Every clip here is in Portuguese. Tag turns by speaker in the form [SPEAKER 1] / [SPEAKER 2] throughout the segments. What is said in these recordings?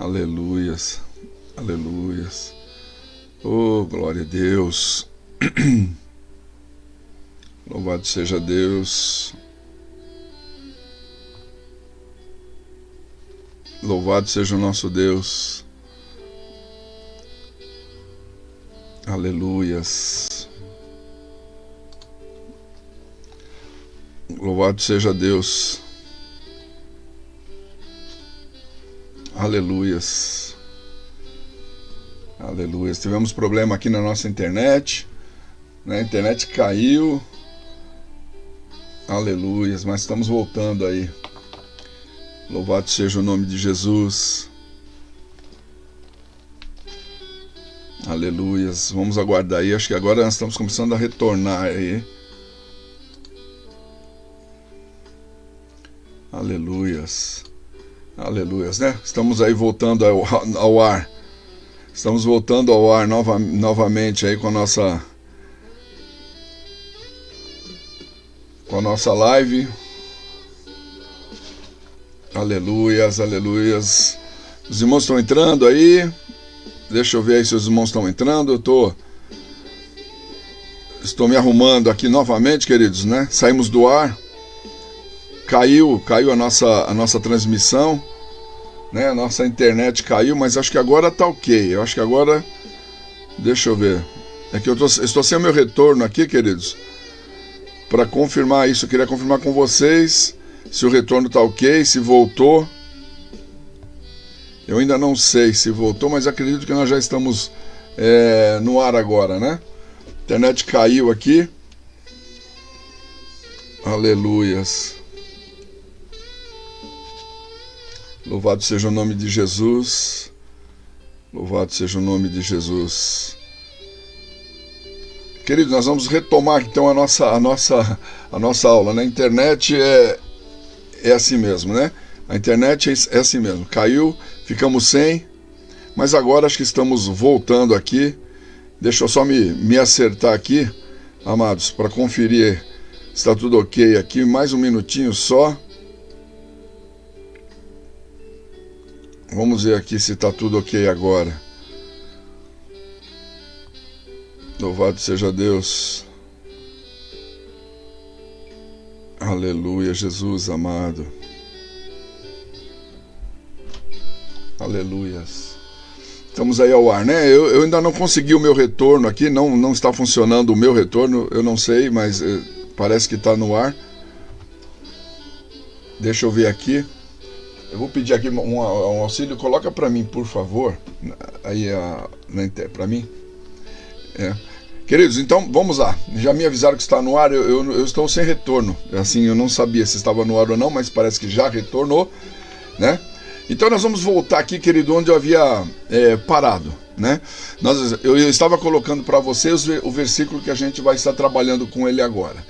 [SPEAKER 1] Aleluias, aleluias. Oh, glória a Deus. Louvado seja Deus. Louvado seja o nosso Deus. Aleluias. Louvado seja Deus. Aleluias. Aleluias. Tivemos problema aqui na nossa internet. A internet caiu. Aleluias. Mas estamos voltando aí. Louvado seja o nome de Jesus. Aleluias. Vamos aguardar aí. Acho que agora nós estamos começando a retornar aí. Aleluias. Aleluias, né? Estamos aí voltando ao ar. Estamos voltando ao ar novamente aí com a nossa live. Aleluias, aleluias. Os irmãos estão entrando aí. Deixa eu ver aí se os irmãos estão entrando. Estou me arrumando aqui novamente, queridos, né? Saímos do ar. Caiu a nossa transmissão, né? A nossa internet caiu, mas acho que agora tá ok. Eu acho que agora, deixa eu ver. É que eu estou sem o meu retorno aqui, queridos. Para confirmar isso, eu queria confirmar com vocês se o retorno tá ok, se voltou. Eu ainda não sei se voltou, mas acredito que nós já estamos no ar agora, né? A internet caiu aqui. Aleluias. Louvado seja o nome de Jesus. Louvado seja o nome de Jesus. Queridos, nós vamos retomar então a nossa aula. Na internet é assim mesmo, né? A internet é assim mesmo. Caiu, ficamos sem, mas agora acho que estamos voltando aqui. Deixa eu só me acertar aqui, amados, para conferir se está tudo ok aqui. Mais um minutinho só. Vamos ver aqui se está tudo ok agora. Louvado seja Deus. Aleluia, Jesus amado. Aleluias. Estamos aí ao ar, né? Eu ainda não consegui o meu retorno aqui. Não está funcionando o meu retorno. Eu não sei, mas parece que está no ar. Deixa eu ver aqui. Eu vou pedir aqui um auxílio. Coloca para mim, por favor. Aí para mim. Queridos, então vamos lá. Já me avisaram que está no ar. Eu estou sem retorno. Assim, eu não sabia se estava no ar ou não, mas parece que já retornou, né? Então nós vamos voltar aqui, querido, onde eu havia parado, né? Eu estava colocando para vocês o versículo que a gente vai estar trabalhando com ele agora.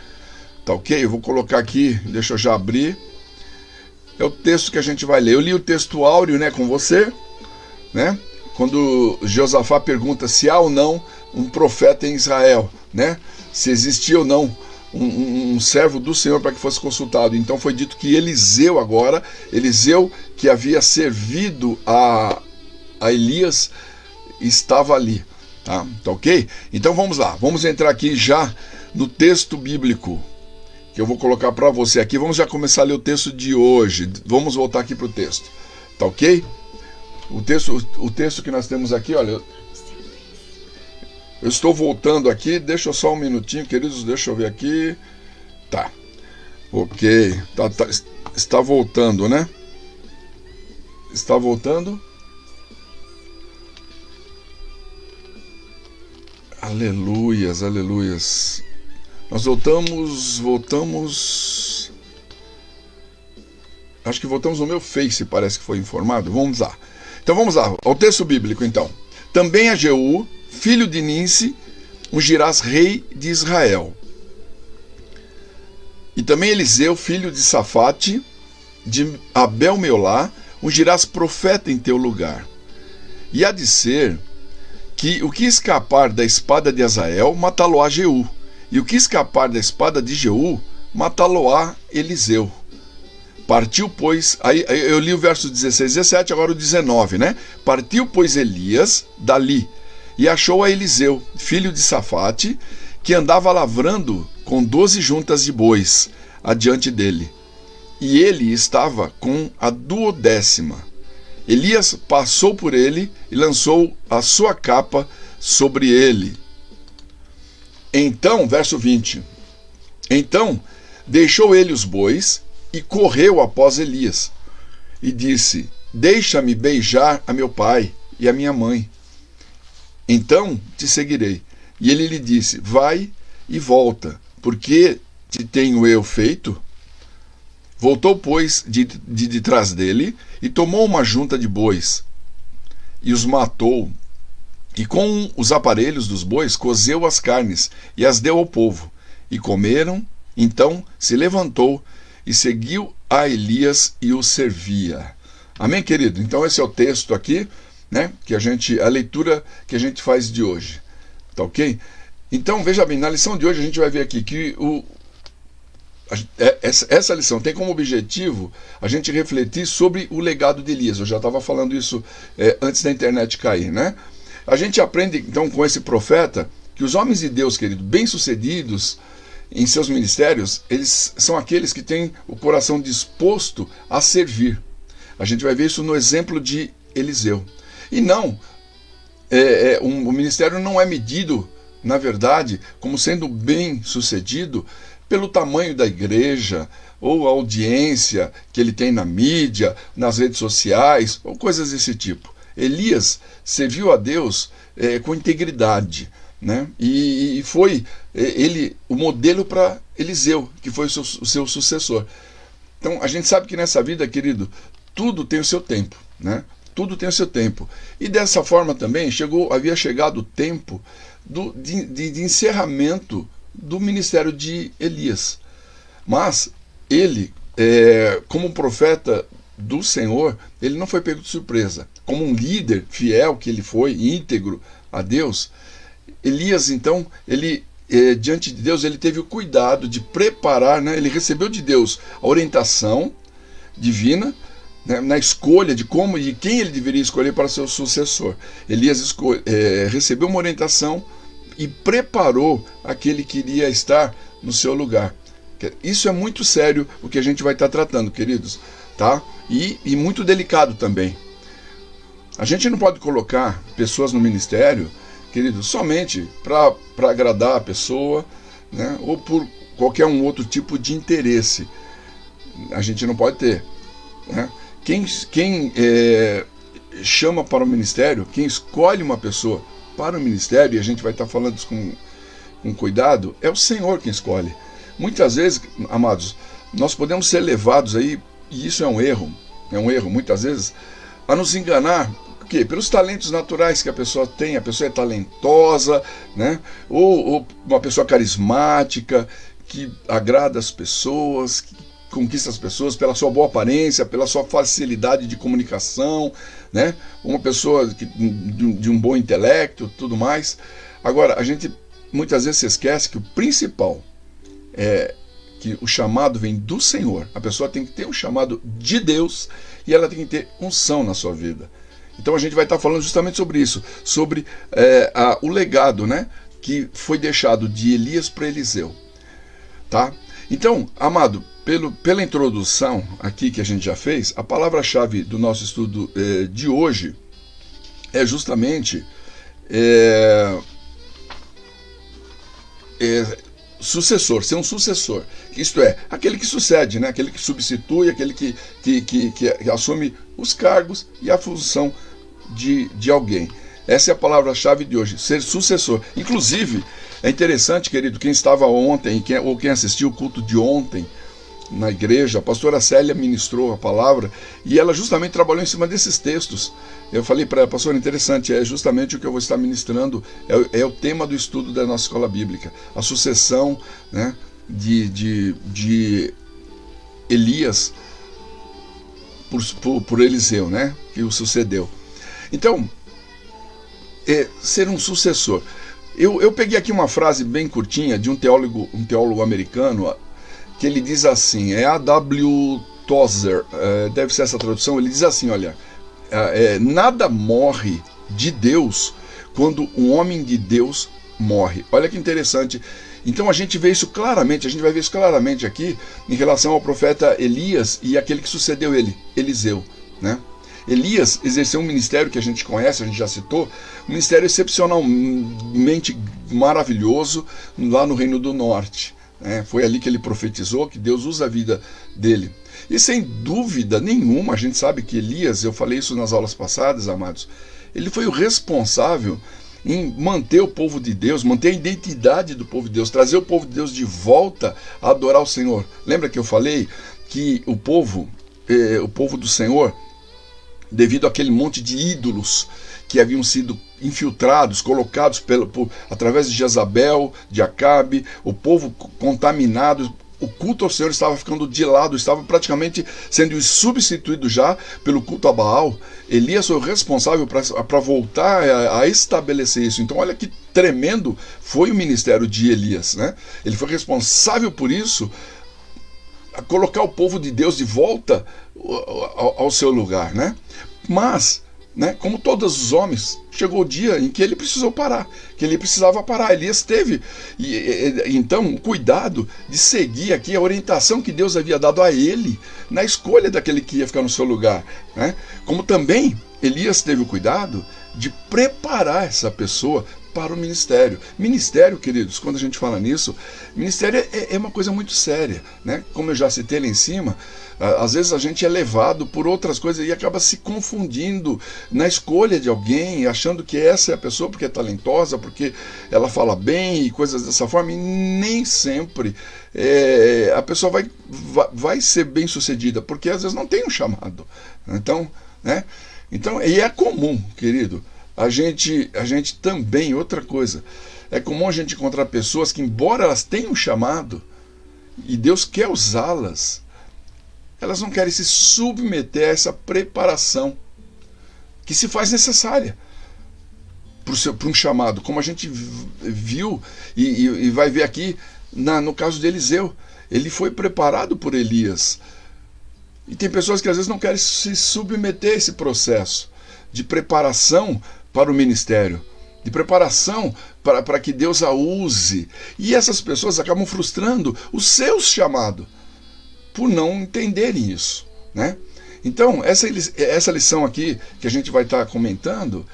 [SPEAKER 1] Tá ok? Eu vou colocar aqui, deixa eu já abrir. É o texto que a gente vai ler. Eu li o texto áureo, né, com você, né? Quando Josafá pergunta se há ou não um profeta em Israel, né? Se existia ou não um servo do Senhor para que fosse consultado. Então foi dito que Eliseu que havia servido a Elias, estava ali, tá ok? Então vamos lá, vamos entrar aqui já no texto bíblico que eu vou colocar para você aqui. Vamos já começar a ler o texto de hoje. Vamos voltar aqui para o texto, tá ok? O texto que nós temos aqui, olha, eu estou voltando aqui, deixa eu só um minutinho, queridos, deixa eu ver aqui. Tá, ok, está voltando, né? Está voltando. Aleluias, aleluias. Nós voltamos. Acho que voltamos no meu Face, parece que foi informado. Vamos lá. Então vamos lá, ao texto bíblico então. Também a Jeú, filho de Ninsi, ungirás rei de Israel. E também Eliseu, filho de Safate, de Abel-Meolá, ungirás profeta em teu lugar. E há de ser que o que escapar da espada de Azael, matá-lo-á Jeú. E o que escapar da espada de Jeú, matá-lo-á Eliseu. Partiu, pois, aí eu li o verso 16 e 17, agora o 19, né? Partiu, pois, Elias dali, e achou a Eliseu, filho de Safate, que andava lavrando com 12 juntas de bois adiante dele. E ele estava com a 12ª. Elias passou por ele e lançou a sua capa sobre ele. Então, verso 20. Então, deixou ele os bois e correu após Elias. E disse: deixa-me beijar a meu pai e a minha mãe. Então te seguirei. E ele lhe disse: vai e volta, porque te tenho eu feito? Voltou, pois, de trás dele, e tomou uma junta de bois, e os matou, e com os aparelhos dos bois cozeu as carnes, e as deu ao povo, e comeram. Então se levantou, e seguiu a Elias, e o servia. Amém, querido? Então esse é o texto aqui, né, a leitura que a gente faz de hoje. Tá ok? Então, veja bem, na lição de hoje a gente vai ver aqui que essa lição tem como objetivo a gente refletir sobre o legado de Elias. Eu já estava falando isso antes da internet cair, né? A gente aprende, então, com esse profeta, que os homens de Deus, querido, bem-sucedidos em seus ministérios, eles são aqueles que têm o coração disposto a servir. A gente vai ver isso no exemplo de Eliseu. E não, o ministério não é medido, na verdade, como sendo bem-sucedido pelo tamanho da igreja, ou a audiência que ele tem na mídia, nas redes sociais, ou coisas desse tipo. Elias serviu a Deus com integridade, né? E foi ele o modelo para Eliseu, que foi o seu sucessor. Então, a gente sabe que nessa vida, querido, tudo tem o seu tempo, né? Tudo tem o seu tempo. E dessa forma também havia chegado o tempo de encerramento do ministério de Elias. Mas ele, como profeta do Senhor, ele não foi pego de surpresa. Como um líder fiel que ele foi, íntegro a Deus, Elias, então, diante de Deus, ele teve o cuidado de preparar, né? Ele recebeu de Deus a orientação divina, né, na escolha de como e quem ele deveria escolher para seu sucessor. Elias recebeu uma orientação e preparou aquele que iria estar no seu lugar. Isso é muito sério o que a gente vai estar tratando, queridos, tá? E muito delicado também. A gente não pode colocar pessoas no ministério, queridos, somente para agradar a pessoa, né, ou por qualquer outro tipo de interesse. A gente não pode ter, né? Quem chama para o ministério, quem escolhe uma pessoa para o ministério, e a gente vai estar falando isso com cuidado, é o Senhor quem escolhe. Muitas vezes, amados, nós podemos ser levados aí, e isso é um erro, muitas vezes, a nos enganar, porque pelos talentos naturais que a pessoa tem, a pessoa é talentosa, né? Ou uma pessoa carismática, que agrada as pessoas, que conquista as pessoas pela sua boa aparência, pela sua facilidade de comunicação, né? Uma pessoa de um bom intelecto, tudo mais. Agora, a gente muitas vezes se esquece que o principal é que o chamado vem do Senhor. A pessoa tem que ter um chamado de Deus e ela tem que ter unção na sua vida. Então a gente vai estar falando justamente sobre isso, sobre o legado, né, que foi deixado de Elias para Eliseu. Tá? Então, amado, pela introdução aqui que a gente já fez, a palavra-chave do nosso estudo de hoje é justamente sucessor, ser um sucessor. Isto é, aquele que sucede, né? Aquele que substitui, aquele que assume os cargos e a função de alguém. Essa é a palavra-chave de hoje, ser sucessor. Inclusive, é interessante, querido, quem estava ontem, ou quem assistiu o culto de ontem na igreja, a pastora Célia ministrou a palavra e ela justamente trabalhou em cima desses textos. Eu falei para ela, pastora, interessante, é justamente o que eu vou estar ministrando, é o tema do estudo da nossa escola bíblica, a sucessão, né, de Elias por Eliseu, né, que o sucedeu. Então, ser um sucessor. Eu peguei aqui uma frase bem curtinha de um teólogo americano, que ele diz assim, A.W. Tozer, deve ser essa tradução, ele diz assim, olha, nada morre de Deus quando um homem de Deus morre. Olha que interessante. Então a gente vê isso claramente, a gente vai ver isso claramente aqui em relação ao profeta Elias e aquele que sucedeu ele, Eliseu, né? Elias exerceu um ministério que a gente conhece, a gente já citou, um ministério excepcionalmente maravilhoso lá no Reino do Norte. Foi ali que ele profetizou, que Deus usa a vida dele. E sem dúvida nenhuma, a gente sabe que Elias, eu falei isso nas aulas passadas, amados, ele foi o responsável em manter o povo de Deus, manter a identidade do povo de Deus, trazer o povo de Deus de volta a adorar o Senhor. Lembra que eu falei que o povo do Senhor, devido àquele monte de ídolos que haviam sido infiltrados, colocados através de Jezabel, de Acabe, o povo contaminado, o culto ao Senhor estava ficando de lado, estava praticamente sendo substituído já pelo culto a Baal. Elias foi o responsável para voltar a estabelecer isso. Então olha que tremendo foi o ministério de Elias, né? Ele foi responsável por isso, a colocar o povo de Deus de volta ao seu lugar, né? Mas, né, como todos os homens, chegou o dia em que ele precisou parar, que ele precisava parar. Elias teve, então, o cuidado de seguir aqui a orientação que Deus havia dado a ele na escolha daquele que ia ficar no seu lugar, né? Como também Elias teve o cuidado de preparar essa pessoa para o ministério. Ministério, queridos, quando a gente fala nisso, ministério é uma coisa muito séria, né? Como eu já citei lá em cima, às vezes a gente é levado por outras coisas e acaba se confundindo na escolha de alguém, achando que essa é a pessoa porque é talentosa, porque ela fala bem e coisas dessa forma, e nem sempre a pessoa vai ser bem sucedida, porque às vezes não tem um chamado. Então, né? Então, e é comum, querido, a gente também, outra coisa, é comum a gente encontrar pessoas que, embora elas tenham um chamado e Deus quer usá-las, elas não querem se submeter a essa preparação que se faz necessária para um chamado, como a gente viu e vai ver aqui no caso de Eliseu. Ele foi preparado por Elias. E tem pessoas que às vezes não querem se submeter a esse processo de preparação para o ministério, de preparação para que Deus a use. E essas pessoas acabam frustrando o seu chamado por não entenderem isso, né? Então, essa lição aqui que a gente vai estar comentando,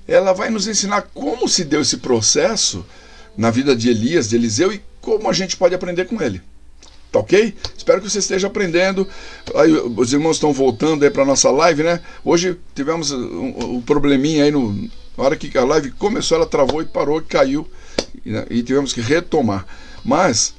[SPEAKER 1] ela vai nos ensinar como se deu esse processo na vida de Elias, de Eliseu, e como a gente pode aprender com ele. Tá ok? Espero que você esteja aprendendo. Aí, os irmãos estão voltando aí para a nossa live, né? Hoje tivemos um probleminha aí na hora que a live começou, ela travou e parou, caiu, e tivemos que retomar. Mas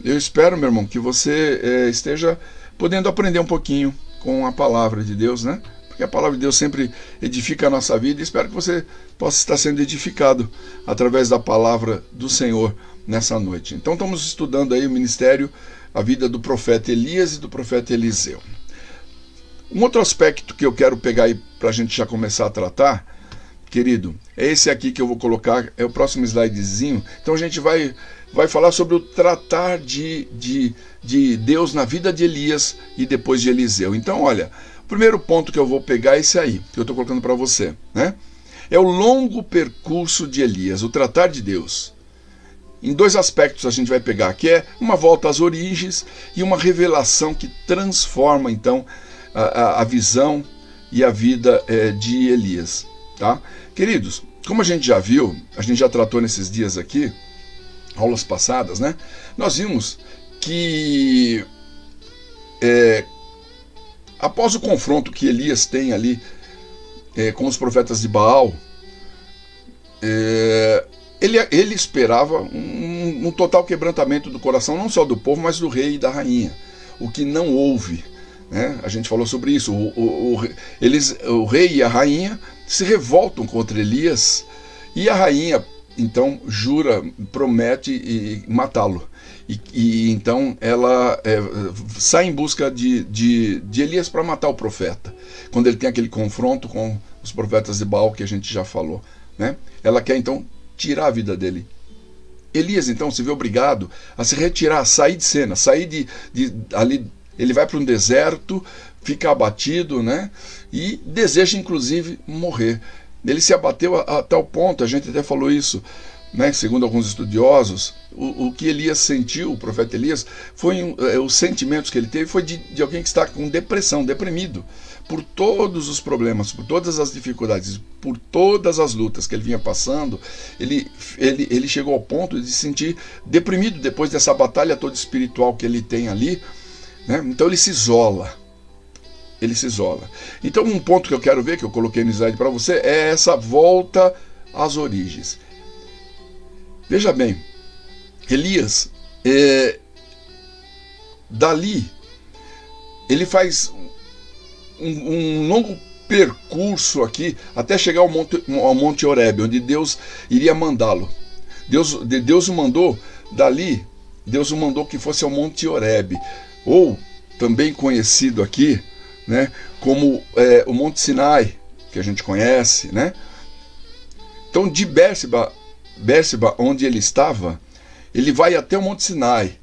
[SPEAKER 1] eu espero, meu irmão, que você esteja podendo aprender um pouquinho com a palavra de Deus, né? Porque a palavra de Deus sempre edifica a nossa vida, e espero que você possa estar sendo edificado através da palavra do Senhor nessa noite. Então estamos estudando aí o ministério, a vida do profeta Elias e do profeta Eliseu. Um outro aspecto que eu quero pegar aí para a gente já começar a tratar, querido, é esse aqui que eu vou colocar, é o próximo slidezinho. Então a gente vai falar sobre o tratar de Deus na vida de Elias e depois de Eliseu. Então, olha, o primeiro ponto que eu vou pegar é esse aí, que eu estou colocando para você, né? É o longo percurso de Elias, o tratar de Deus. Em dois aspectos a gente vai pegar, que é uma volta às origens e uma revelação que transforma, então, a visão e a vida de Elias, tá? Queridos, como a gente já viu, a gente já tratou nesses dias aqui, aulas passadas, né? Nós vimos que após o confronto que Elias tem ali com os profetas de Baal, ele esperava um total quebrantamento do coração, não só do povo, mas do rei e da rainha, o que não houve, né? A gente falou sobre isso. O rei e a rainha se revoltam contra Elias, e a rainha então jura, promete matá-lo. E então ela sai em busca de Elias para matar o profeta, quando ele tem aquele confronto com os profetas de Baal que a gente já falou, né? Ela quer então tirar a vida dele. Elias então se vê obrigado a se retirar, sair de cena, sair ali Ele vai para um deserto, fica abatido, né? E deseja inclusive morrer. Ele se abateu a tal ponto, a gente até falou isso, né? Segundo alguns estudiosos, o que Elias sentiu, o profeta Elias, foi os sentimentos que ele teve foi de alguém que está com depressão, deprimido, por todos os problemas, por todas as dificuldades, por todas as lutas que ele vinha passando. Ele chegou ao ponto de se sentir deprimido depois dessa batalha toda espiritual que ele tem ali, né? Então ele se isola. Ele se isola. Então um ponto que eu quero ver, que eu coloquei no slide para você, é essa volta às origens. Veja bem, Elias, dali, ele faz um longo percurso aqui, até chegar ao Monte Horebe, onde Deus iria mandá-lo. Deus o mandou dali, Deus o mandou que fosse ao Monte Horebe, ou também conhecido aqui, né, como o Monte Sinai, que a gente conhece, né? Então de Bérseba, onde ele estava, ele vai até o Monte Sinai.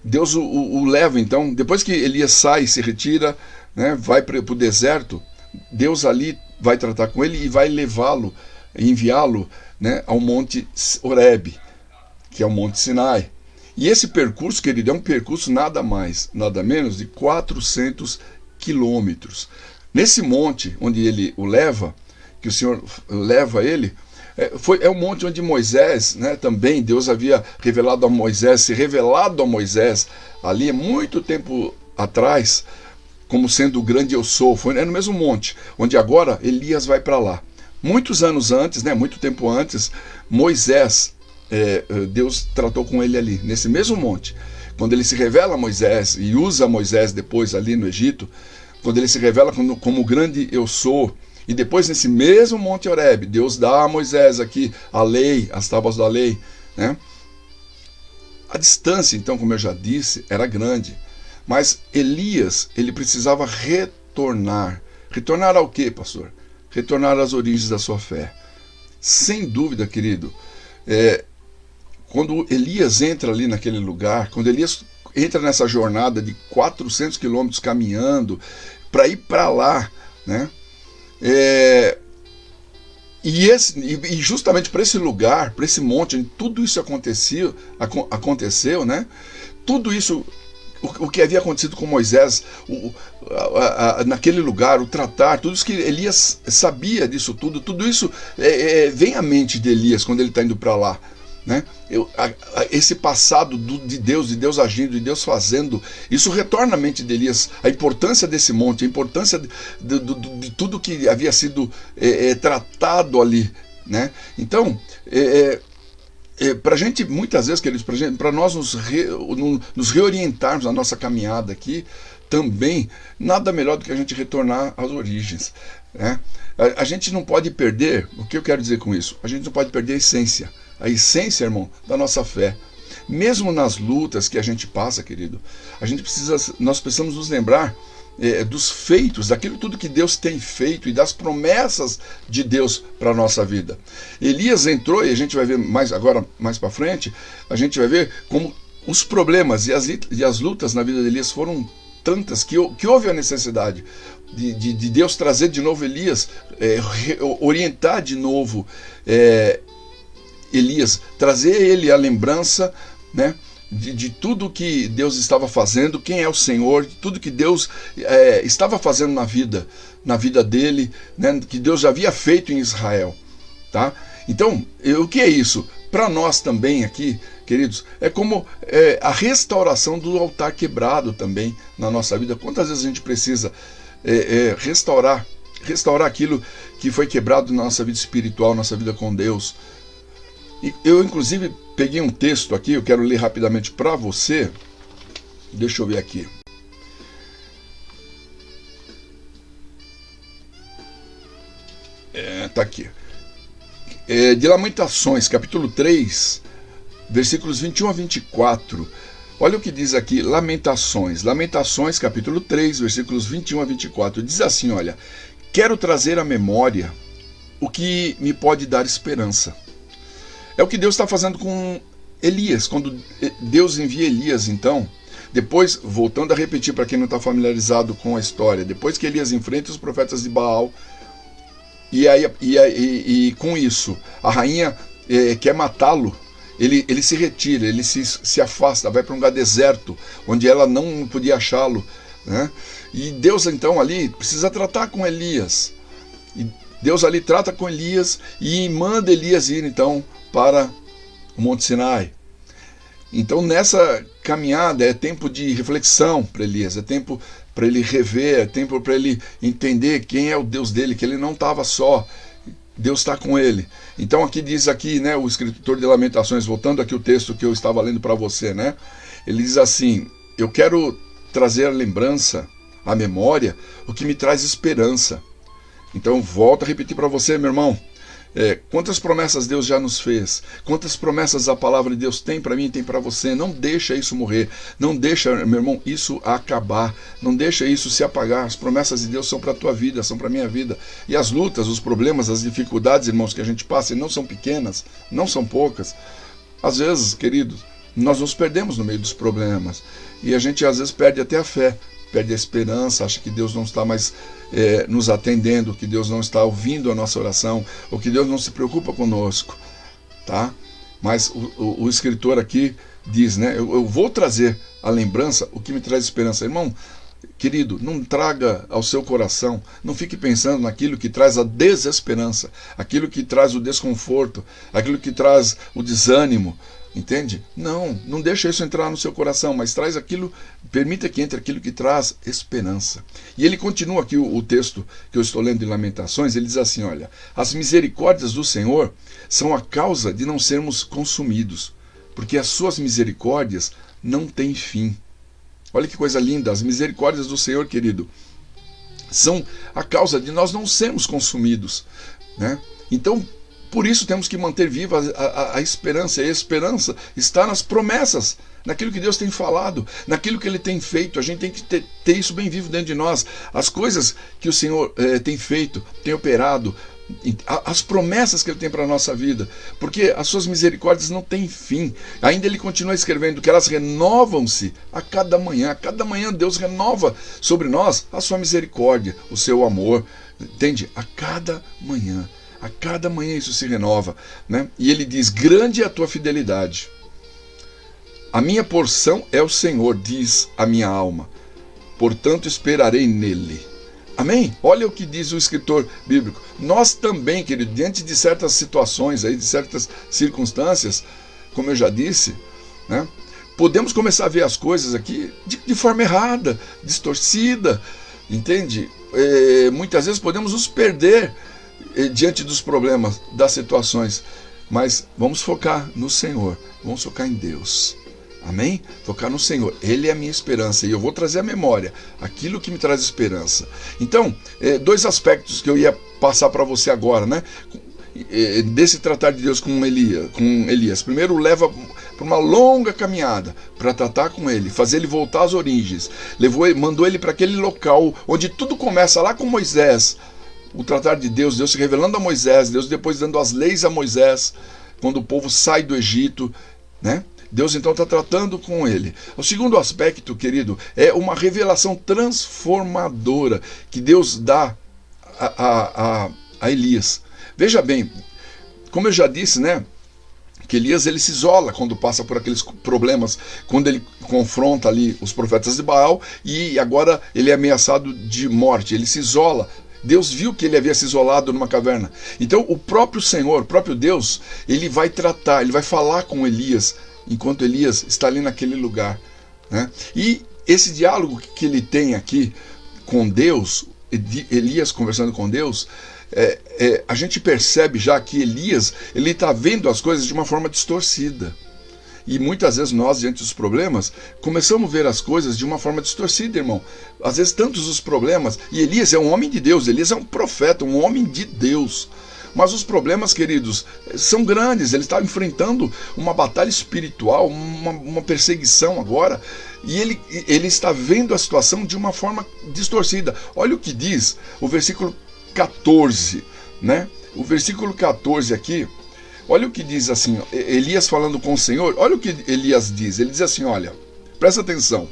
[SPEAKER 1] Deus o leva, então, depois que Elias sai, se retira, né, vai para o deserto, Deus ali vai tratar com ele e vai levá-lo, enviá-lo, né, ao Monte Horebe, que é o Monte Sinai. E esse percurso, querido, é um percurso nada mais, nada menos de 400 quilômetros. Nesse monte onde ele o leva, que o Senhor leva ele, é um monte onde Moisés, né, também Deus havia revelado a Moisés, se revelado a Moisés ali há muito tempo atrás, como sendo o grande eu sou. É no mesmo monte, onde agora Elias vai para lá. Muitos anos antes, né, muito tempo antes, Moisés, Deus tratou com ele ali, nesse mesmo monte. Quando ele se revela a Moisés e usa Moisés depois ali no Egito, quando ele se revela como o grande eu sou, e depois nesse mesmo Monte Horebe, Deus dá a Moisés aqui a lei, as tábuas da lei, né? A distância, então, como eu já disse, era grande. Mas Elias, ele precisava retornar. Retornar ao quê, pastor? Retornar às origens da sua fé. Sem dúvida, querido, quando Elias entra ali naquele lugar, quando Elias entra nessa jornada de 400 quilômetros caminhando para ir para lá, né? E justamente para esse lugar, para esse monte onde tudo isso aconteceu, né? Tudo isso, o que havia acontecido com Moisés, naquele lugar, o tratar, tudo isso que Elias sabia disso tudo isso vem à mente de Elias quando ele está indo para lá, né? Esse passado de Deus agindo, de Deus fazendo, isso retorna à mente de Elias, a importância desse monte, a importância de tudo que havia sido tratado ali, né? Então, para a gente, muitas vezes, queridos, para nós nos reorientarmos na nossa caminhada aqui, também, nada melhor do que a gente retornar às origens, né? A gente não pode perder, o que eu quero dizer com isso? A gente não pode perder a essência, irmão, da nossa fé. Mesmo nas lutas que a gente passa, querido, nós precisamos nos lembrar dos feitos, daquilo tudo que Deus tem feito e das promessas de Deus para a nossa vida. Elias entrou, e a gente vai ver mais para frente, a gente vai ver como os problemas e as lutas na vida de Elias foram tantas que houve a necessidade de Deus trazer de novo Elias, orientar de novo Elias, trazer ele a lembrança, né, de tudo que Deus estava fazendo, quem é o Senhor, de tudo que Deus estava fazendo na vida dele, né, que Deus já havia feito em Israel, tá? Então, o que é isso? Para nós também aqui, queridos, é como a restauração do altar quebrado também na nossa vida. Quantas vezes a gente precisa restaurar aquilo que foi quebrado na nossa vida espiritual, nossa vida com Deus. E eu, inclusive, peguei um texto aqui, eu quero ler rapidamente para você. Deixa eu ver aqui. Tá aqui. De Lamentações, capítulo 3, versículos 21 a 24. Olha o que diz aqui, Lamentações, capítulo 3, versículos 21 a 24. Diz assim, olha: quero trazer à memória o que me pode dar esperança. É o que Deus está fazendo com Elias. Quando Deus envia Elias, então, Depois, voltando a repetir para quem não está familiarizado com a história, depois que Elias enfrenta os profetas de Baal, e com isso a rainha quer matá-lo, ele se retira, ele se afasta, vai para um lugar deserto, onde ela não podia achá-lo, né? E Deus então ali precisa tratar com Elias. E Deus ali trata com Elias e manda Elias ir então para o Monte Sinai. Então nessa caminhada é tempo de reflexão para Elias, é tempo para ele rever, é tempo para ele entender quem é o Deus dele, que ele não estava só, Deus está com ele. Então aqui diz aqui, né, o escritor de Lamentações, voltando aqui o texto que eu estava lendo para você, né, ele diz assim: eu quero trazer a lembrança, a memória, o que me traz esperança. Então volto a repetir para você, meu irmão, quantas promessas Deus já nos fez, quantas promessas a palavra de Deus tem para mim e tem para você. Não deixa isso morrer, não deixa, meu irmão, isso acabar, não deixa isso se apagar. As promessas de Deus são para a tua vida, são para a minha vida. E as lutas, os problemas, as dificuldades, irmãos, que a gente passa, e não são pequenas, não são poucas. Às vezes, queridos, nós nos perdemos no meio dos problemas, e a gente às vezes perde até a fé, perde a esperança, acha que Deus não está mais nos atendendo, que Deus não está ouvindo a nossa oração, ou que Deus não se preocupa conosco, tá? Mas o escritor aqui diz, né, eu vou trazer a lembrança o que me traz esperança. Irmão, querido, não traga ao seu coração, não fique pensando naquilo que traz a desesperança, aquilo que traz o desconforto, aquilo que traz o desânimo, entende? Não deixa isso entrar no seu coração, mas traz aquilo, permita que entre aquilo que traz esperança. E ele continua aqui o texto que eu estou lendo em Lamentações, ele diz assim, olha, as misericórdias do Senhor são a causa de não sermos consumidos, porque as suas misericórdias não têm fim. Olha que coisa linda, as misericórdias do Senhor, querido, são a causa de nós não sermos consumidos, né? Então, por isso temos que manter viva a esperança. E a esperança está nas promessas, naquilo que Deus tem falado, naquilo que Ele tem feito. A gente tem que ter isso bem vivo dentro de nós. As coisas que o Senhor tem feito, tem operado, as promessas que Ele tem para a nossa vida, porque as suas misericórdias não têm fim. Ainda Ele continua escrevendo que elas renovam-se a cada manhã. A cada manhã Deus renova sobre nós a sua misericórdia, o seu amor, entende? A cada manhã isso se renova, né? E ele diz, grande é a tua fidelidade. A minha porção é o Senhor, diz a minha alma, portanto esperarei nele. Amém? Olha o que diz o escritor bíblico. Nós também, querido, diante de certas situações, aí, de certas circunstâncias, como eu já disse, né, podemos começar a ver as coisas aqui de forma errada, distorcida, entende? Muitas vezes podemos nos perder diante dos problemas, das situações, mas vamos focar no Senhor, vamos focar em Deus, amém? Focar no Senhor, Ele é a minha esperança, e eu vou trazer à memória aquilo que me traz esperança. Então, dois aspectos que eu ia passar para você agora, né? Desse tratar de Deus com Elias. Primeiro, leva para uma longa caminhada para tratar com ele, fazer ele voltar às origens. Mandou ele para aquele local onde tudo começa, lá com Moisés. O tratar de Deus, Deus se revelando a Moisés, Deus depois dando as leis a Moisés, quando o povo sai do Egito, né? Deus então está tratando com ele. O segundo aspecto, querido, é uma revelação transformadora que Deus dá a Elias. Veja bem, como eu já disse, né, que Elias ele se isola quando passa por aqueles problemas, quando ele confronta ali os profetas de Baal, e agora ele é ameaçado de morte, ele se isola. Deus viu que ele havia se isolado numa caverna. Então o próprio Senhor, o próprio Deus, ele vai tratar, ele vai falar com Elias, enquanto Elias está ali naquele lugar, né? E esse diálogo que ele tem aqui com Deus, Elias conversando com Deus, a gente percebe já que Elias ele está vendo as coisas de uma forma distorcida. E muitas vezes nós, diante dos problemas, começamos a ver as coisas de uma forma distorcida, irmão. Às vezes tantos os problemas, e Elias é um homem de Deus, Elias é um profeta, um homem de Deus. Mas os problemas, queridos, são grandes. Ele está enfrentando uma batalha espiritual, uma perseguição agora, e ele está vendo a situação de uma forma distorcida. Olha o que diz o versículo 14, né? O versículo 14 aqui, olha o que diz assim, Elias falando com o Senhor, olha o que Elias diz. Ele diz assim, olha, presta atenção,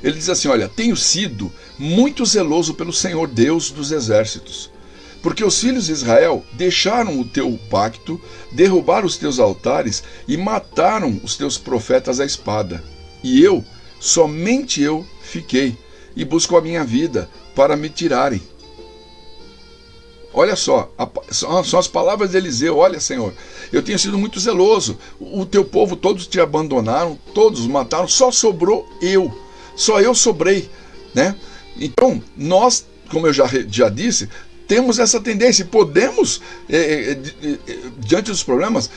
[SPEAKER 1] Ele diz assim, olha, tenho sido muito zeloso pelo Senhor Deus dos exércitos, porque os filhos de Israel deixaram o teu pacto, derrubaram os teus altares e mataram os teus profetas à espada. E eu, somente eu, fiquei e busco a minha vida para me tirarem. Olha só, são as palavras de Eliseu. Olha, Senhor, eu tenho sido muito zeloso. O teu povo todos te abandonaram, todos mataram, só sobrou eu. Só eu sobrei, né? Então, nós, como eu já disse, temos essa tendência, podemos, diante dos problemas,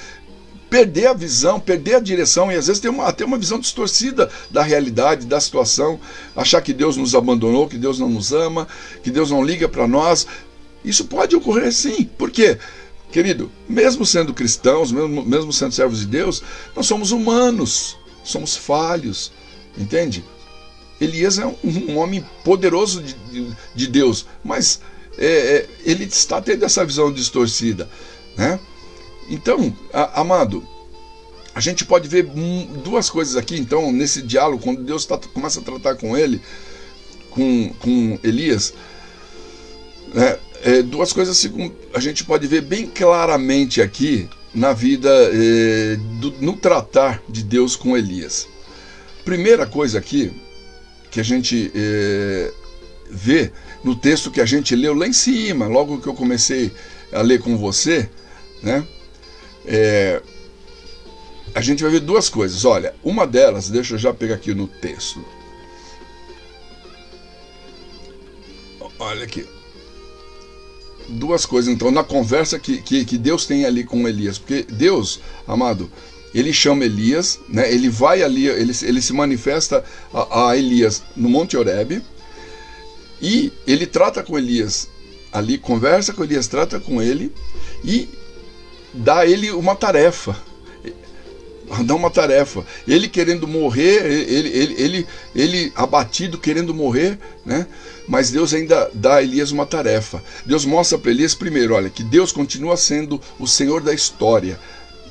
[SPEAKER 1] perder a visão, perder a direção e às vezes ter até uma visão distorcida da realidade, da situação, achar que Deus nos abandonou, que Deus não nos ama, que Deus não liga para nós. Isso pode ocorrer sim. Por quê? Querido, mesmo sendo cristãos, mesmo sendo servos de Deus, nós somos humanos, somos falhos, entende? Elias é um homem poderoso de Deus, mas ele está tendo essa visão distorcida, né? Então, amado, a gente pode ver duas coisas aqui, então, nesse diálogo, quando Deus começa a tratar com ele, com Elias, né? Duas coisas a gente pode ver bem claramente aqui na vida, no tratar de Deus com Elias. Primeira coisa aqui que a gente vê no texto que a gente leu lá em cima, logo que eu comecei a ler com você, né? A gente vai ver duas coisas. Olha, uma delas, deixa eu já pegar aqui no texto. Olha aqui. Duas coisas, então, na conversa que Deus tem ali com Elias. Porque Deus, amado, ele chama Elias, né? Ele vai ali, ele se manifesta a Elias no Monte Horebe, e ele trata com Elias ali, conversa com Elias, trata com ele e dá a ele uma tarefa. Dá uma tarefa. Ele querendo morrer, ele abatido, querendo morrer, né? Mas Deus ainda dá a Elias uma tarefa. Deus mostra para Elias primeiro, olha, que Deus continua sendo o Senhor da história.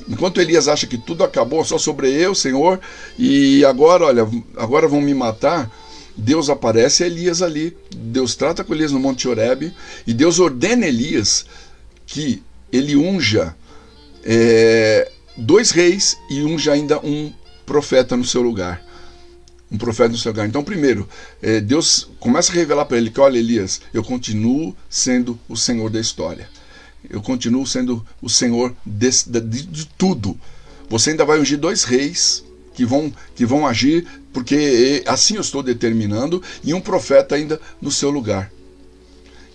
[SPEAKER 1] Enquanto Elias acha que tudo acabou, só sobre eu, Senhor, e agora, olha, agora vão me matar, Deus aparece a Elias ali. Deus trata com Elias no Monte Horebe, e Deus ordena a Elias que ele unja 2 reis e unja ainda um profeta no seu lugar. Um profeta no seu lugar. Então, primeiro, Deus começa a revelar para ele que, olha, Elias, eu continuo sendo o Senhor da história. Eu continuo sendo o Senhor de tudo. Você ainda vai ungir 2 reis que vão agir, porque assim eu estou determinando, e um profeta ainda no seu lugar.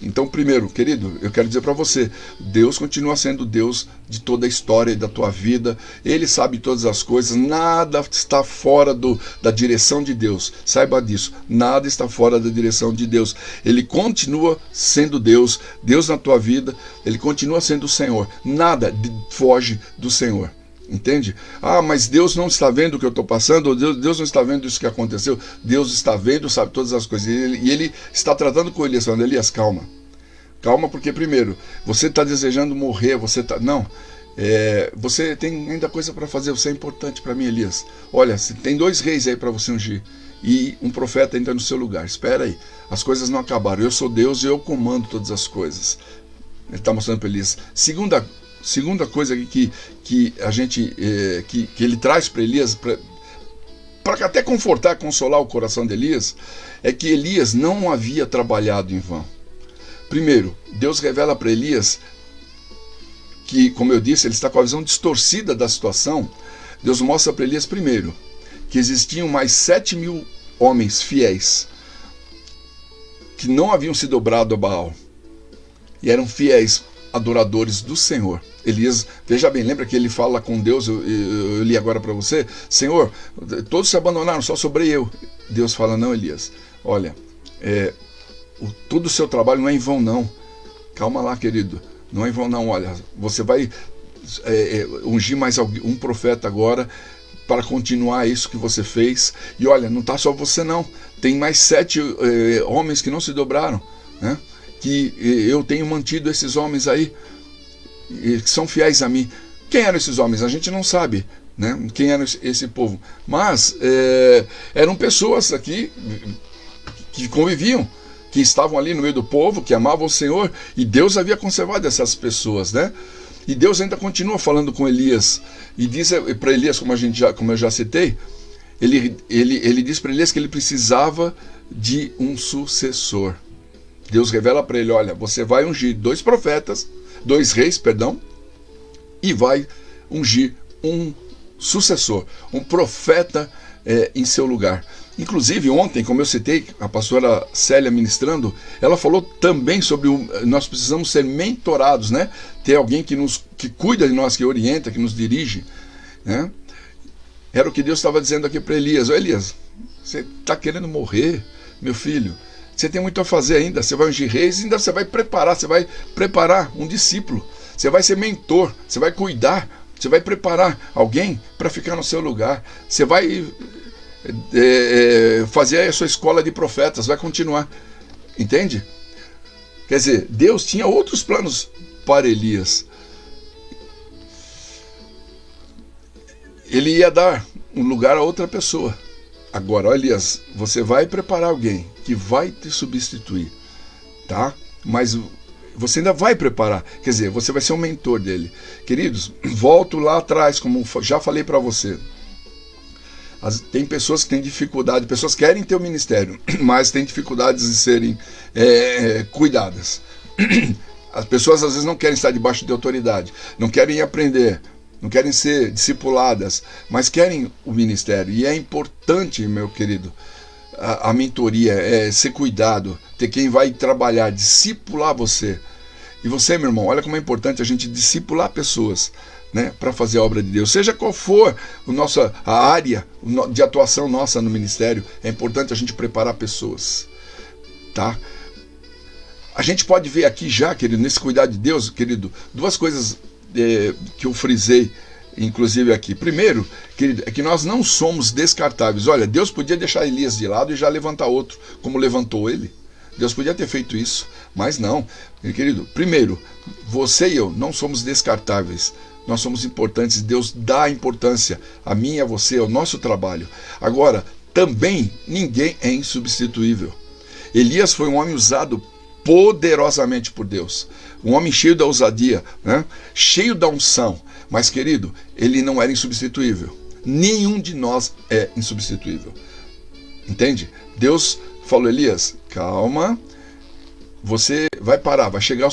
[SPEAKER 1] Então, primeiro, querido, eu quero dizer para você, Deus continua sendo Deus de toda a história da tua vida. Ele sabe todas as coisas, nada está fora da direção de Deus. Saiba disso, nada está fora da direção de Deus. Ele continua sendo Deus, Deus na tua vida, ele continua sendo o Senhor. Nada foge do Senhor. Entende? Ah, mas Deus não está vendo o que eu estou passando, Deus não está vendo isso que aconteceu. Deus está vendo, sabe todas as coisas. E ele está tratando com Elias, falando, Elias, calma. Calma, porque primeiro, você está desejando morrer, você tem ainda coisa para fazer, você é importante para mim, Elias. Olha, tem 2 reis aí para você ungir, e um profeta ainda no seu lugar. Espera aí, as coisas não acabaram. Eu sou Deus e eu comando todas as coisas. Ele está mostrando para Elias. Segunda coisa que a gente que ele traz para Elias, para até confortar, consolar o coração de Elias, é que Elias não havia trabalhado em vão. Primeiro, Deus revela para Elias que, como eu disse, ele está com a visão distorcida da situação. Deus mostra para Elias primeiro que existiam mais 7.000 homens fiéis que não haviam se dobrado a Baal e eram fiéis adoradores do Senhor. Elias, veja bem, lembra que ele fala com Deus, eu li agora para você, Senhor, todos se abandonaram, só sobrei eu. Deus fala, não, Elias, olha, todo o seu trabalho não é em vão não. Calma lá, querido, não é em vão não. Olha, você vai ungir mais um profeta agora para continuar isso que você fez. E olha, não está só você não, tem mais 7 homens que não se dobraram, né? Que eu tenho mantido esses homens aí, que são fiéis a mim. Quem eram esses homens? A gente não sabe, né? Quem era esse povo? Mas eram pessoas aqui que conviviam, que estavam ali no meio do povo, que amavam o Senhor, e Deus havia conservado essas pessoas, né? E Deus ainda continua falando com Elias, e diz para Elias, como eu já citei, ele diz para Elias que ele precisava de um sucessor. Deus revela para ele: olha, você vai ungir dois reis, e vai ungir um sucessor, um profeta em seu lugar. Inclusive ontem, como eu citei, a pastora Célia ministrando, ela falou também sobre nós precisamos ser mentorados, né? Ter alguém que cuida de nós, que orienta, que nos dirige, né? Era o que Deus estava dizendo aqui para Elias: ô Elias, você está querendo morrer, meu filho? Você tem muito a fazer ainda. Você vai ungir reis, ainda você vai preparar um discípulo, você vai ser mentor, você vai cuidar, você vai preparar alguém para ficar no seu lugar, você vai fazer a sua escola de profetas, vai continuar, entende? Quer dizer, Deus tinha outros planos para Elias. Ele ia dar um lugar a outra pessoa. Agora, ó, Elias, você vai preparar alguém que vai te substituir, tá? Mas você ainda vai preparar, quer dizer, você vai ser um mentor dele. Queridos, volto lá atrás, como já falei para você. Tem pessoas que têm dificuldade, pessoas que querem ter o ministério, mas têm dificuldades de serem cuidadas. As pessoas às vezes não querem estar debaixo de autoridade, não querem aprender, não querem ser discipuladas, mas querem o ministério. E é importante, meu querido, a mentoria, ser cuidado, ter quem vai trabalhar, discipular você. E você, meu irmão, olha como é importante a gente discipular pessoas, né, para fazer a obra de Deus. Seja qual for a área de atuação nossa no ministério, é importante a gente preparar pessoas, tá? A gente pode ver aqui já, querido, nesse cuidado de Deus, querido, duas coisas que eu frisei, inclusive aqui. Primeiro, querido, é que nós não somos descartáveis. Olha, Deus podia deixar Elias de lado e já levantar outro, como levantou ele. Deus podia ter feito isso, mas não. Querido, primeiro, você e eu não somos descartáveis. Nós somos importantes. Deus dá importância a mim e a você, ao nosso trabalho. Agora, também ninguém é insubstituível. Elias foi um homem usado poderosamente por Deus, um homem cheio da ousadia, né? Cheio da unção, mas querido, ele não era insubstituível. Nenhum de nós é insubstituível, entende? Deus falou: Elias, calma, você vai parar, vai chegar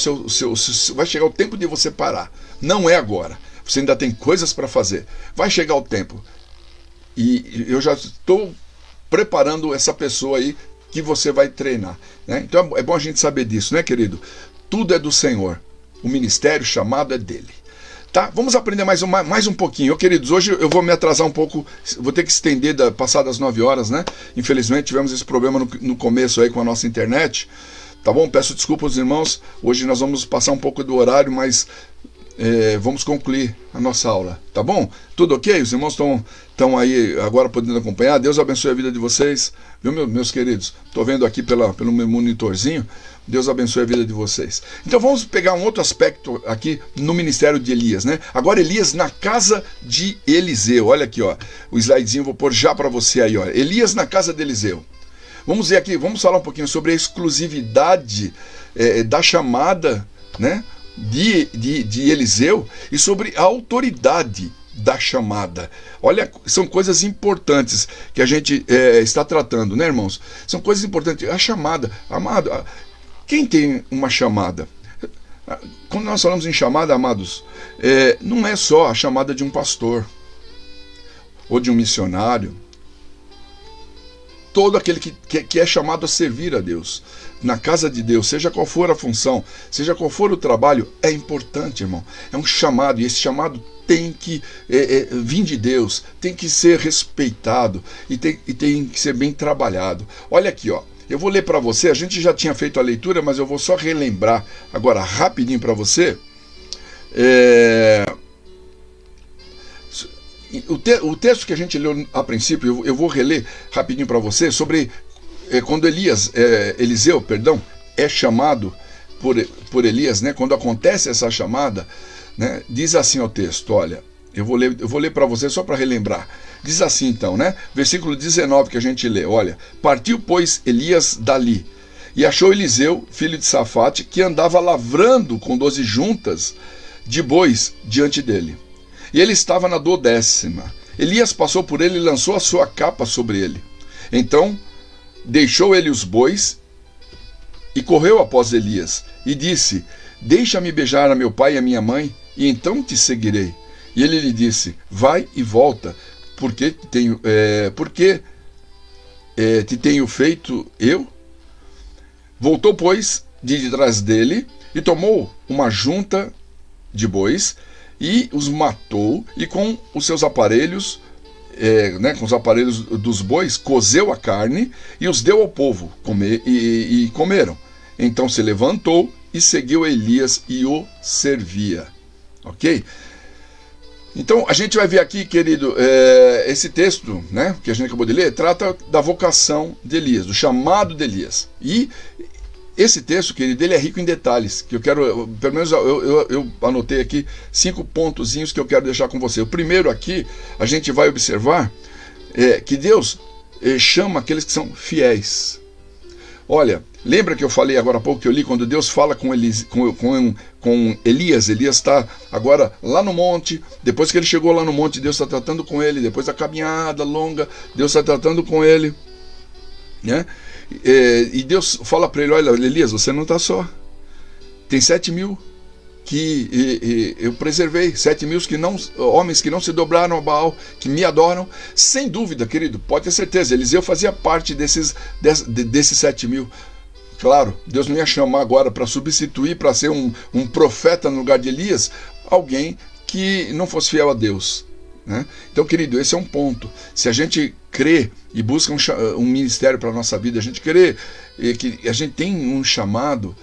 [SPEAKER 1] vai chegar o tempo de você parar, não é agora, você ainda tem coisas para fazer, vai chegar o tempo, e eu já estou preparando essa pessoa aí que você vai treinar, né? Então é bom a gente saber disso, né, querido? Tudo é do Senhor, o ministério, o chamado é dele, tá? Vamos aprender mais um pouquinho, queridos. Hoje eu vou me atrasar um pouco, vou ter que estender passadas 9 horas, né? Infelizmente tivemos esse problema no começo aí com a nossa internet, tá bom? Peço desculpas aos irmãos, hoje nós vamos passar um pouco do horário, mas vamos concluir a nossa aula, tá bom? Tudo ok? Os irmãos estão aí agora podendo acompanhar. Deus abençoe a vida de vocês, viu, meus queridos? Estou vendo aqui pelo meu monitorzinho. Deus abençoe a vida de vocês. Então vamos pegar um outro aspecto aqui no ministério de Elias, né? Agora Elias na casa de Eliseu. Olha aqui, ó, o slidezinho vou pôr já para você aí, ó. Elias na casa de Eliseu. Vamos ver aqui, vamos falar um pouquinho sobre a exclusividade da chamada, né, de Eliseu, e sobre a autoridade da chamada. Olha, são coisas importantes que a gente está tratando, né, irmãos? São coisas importantes. A chamada, amado, quem tem uma chamada? Quando nós falamos em chamada, amados, não é só a chamada de um pastor ou de um missionário. Todo aquele que é chamado a servir a Deus, na casa de Deus, seja qual for a função, seja qual for o trabalho, é importante, irmão. É um chamado, e esse chamado tem que vir de Deus, tem que ser respeitado e tem que ser bem trabalhado. Olha aqui, ó, eu vou ler para você, a gente já tinha feito a leitura, mas eu vou só relembrar agora rapidinho para você. O texto que a gente leu a princípio, eu vou reler rapidinho para você, sobre quando Eliseu é chamado por Elias, né? Quando acontece essa chamada, né? Diz assim o texto, olha, Eu vou ler para você só para relembrar. Diz assim então, né? Versículo 19 que a gente lê. Olha, partiu, pois, Elias dali, e achou Eliseu, filho de Safate, que andava lavrando com 12 juntas de bois diante dele. E ele estava na 12ª. Elias passou por ele e lançou a sua capa sobre ele. Então deixou ele os bois e correu após Elias, e disse: deixa-me beijar a meu pai e a minha mãe, e então te seguirei. E ele lhe disse: vai e volta, porque te tenho feito eu? Voltou, pois, de trás dele, e tomou uma junta de bois, e os matou, e com os seus aparelhos, com os aparelhos dos bois, cozeu a carne, e os deu ao povo, e comeram. Então se levantou, e seguiu Elias, e o servia. Ok? Então, a gente vai ver aqui, querido, esse texto, né, que a gente acabou de ler, trata da vocação de Elias, do chamado de Elias. E esse texto, querido, ele é rico em detalhes, que eu quero, pelo menos eu anotei aqui 5 pontozinhos que eu quero deixar com você. O primeiro aqui, a gente vai observar que Deus chama aqueles que são fiéis. Olha, lembra que eu falei agora há pouco que eu li quando Deus fala com Elias? Elias está agora lá no monte. Depois que ele chegou lá no monte, Deus está tratando com ele. Depois da caminhada longa, Deus está tratando com ele, né? E Deus fala para ele: olha, Elias, você não está só. Tem 7.000 que eu preservei, 7.000 homens que não se dobraram a Baal, que me adoram. Sem dúvida, querido, pode ter certeza, Eliseu fazia parte desses 7.000. Claro, Deus não ia chamar agora para substituir, para ser um profeta no lugar de Elias, alguém que não fosse fiel a Deus, né? Então, querido, esse é um ponto. Se a gente crê e busca um ministério para a nossa vida, a gente crê que a gente tem um chamado,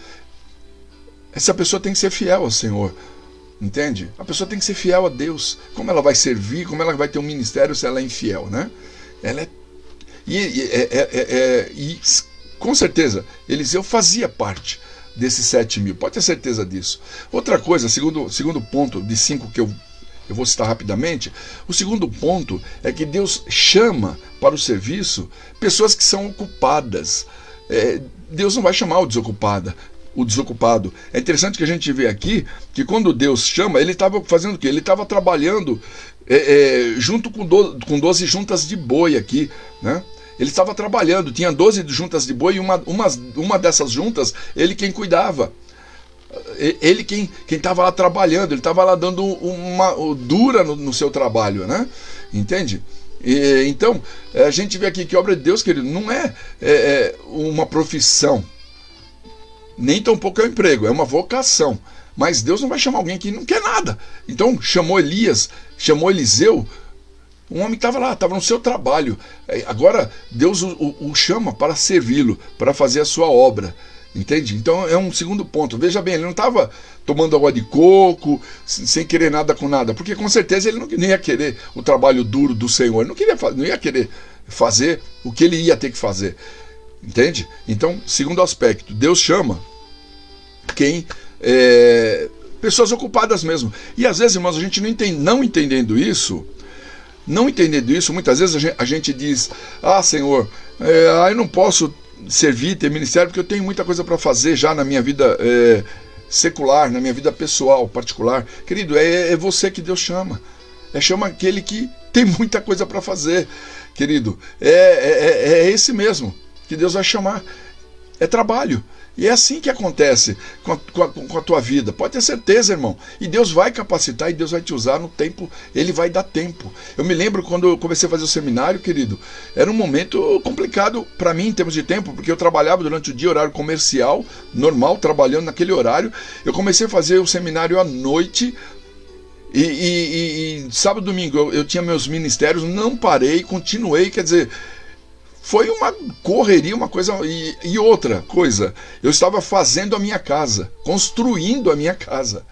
[SPEAKER 1] essa pessoa tem que ser fiel ao Senhor, entende? A pessoa tem que ser fiel a Deus. Como ela vai servir, como ela vai ter um ministério se ela é infiel, né? E com certeza, Eliseu fazia parte desses 7.000, pode ter certeza disso. Outra coisa, segundo ponto de 5 que eu vou citar rapidamente, o segundo ponto é que Deus chama para o serviço pessoas que são ocupadas. Deus não vai chamar o desocupado. É interessante que a gente vê aqui que quando Deus chama, ele estava fazendo o quê? Ele estava trabalhando junto com 12 juntas de boi aqui, né? Ele estava trabalhando, tinha 12 juntas de boi, e uma dessas juntas, ele quem cuidava. Ele quem estava lá trabalhando, ele estava lá dando uma dura no seu trabalho, né? Entende? Então, a gente vê aqui que a obra de Deus, querido, não é uma profissão, nem tampouco é um emprego, é uma vocação. Mas Deus não vai chamar alguém que não quer nada. Então chamou Elias, chamou Eliseu, um homem que estava lá, estava no seu trabalho. Agora Deus o chama para servi-lo, para fazer a sua obra. Entende? Então é um segundo ponto. Veja bem, ele não estava tomando água de coco, sem querer nada com nada, porque com certeza ele não ia querer o trabalho duro do Senhor, não ia querer fazer o que ele ia ter que fazer. Entende? Então, segundo aspecto, Deus chama pessoas ocupadas mesmo. E às vezes, irmãos, a gente não entendendo isso, muitas vezes a gente diz: ah, Senhor, eu não posso servir, ter ministério, porque eu tenho muita coisa para fazer já na minha vida secular, na minha vida pessoal, particular. Querido, é você que Deus chama. Chama aquele que tem muita coisa para fazer, querido. É esse mesmo que Deus vai chamar. É trabalho. E é assim que acontece com a tua vida. Pode ter certeza, irmão. E Deus vai capacitar e Deus vai te usar no tempo. Ele vai dar tempo. Eu me lembro quando eu comecei a fazer o seminário, querido. Era um momento complicado para mim em termos de tempo, porque eu trabalhava durante o dia, horário comercial, normal, trabalhando naquele horário. Eu comecei a fazer o seminário à noite. E sábado e domingo eu tinha meus ministérios, não parei, continuei, quer dizer, foi uma correria, uma coisa. E outra coisa, eu estava fazendo a minha casa, construindo a minha casa.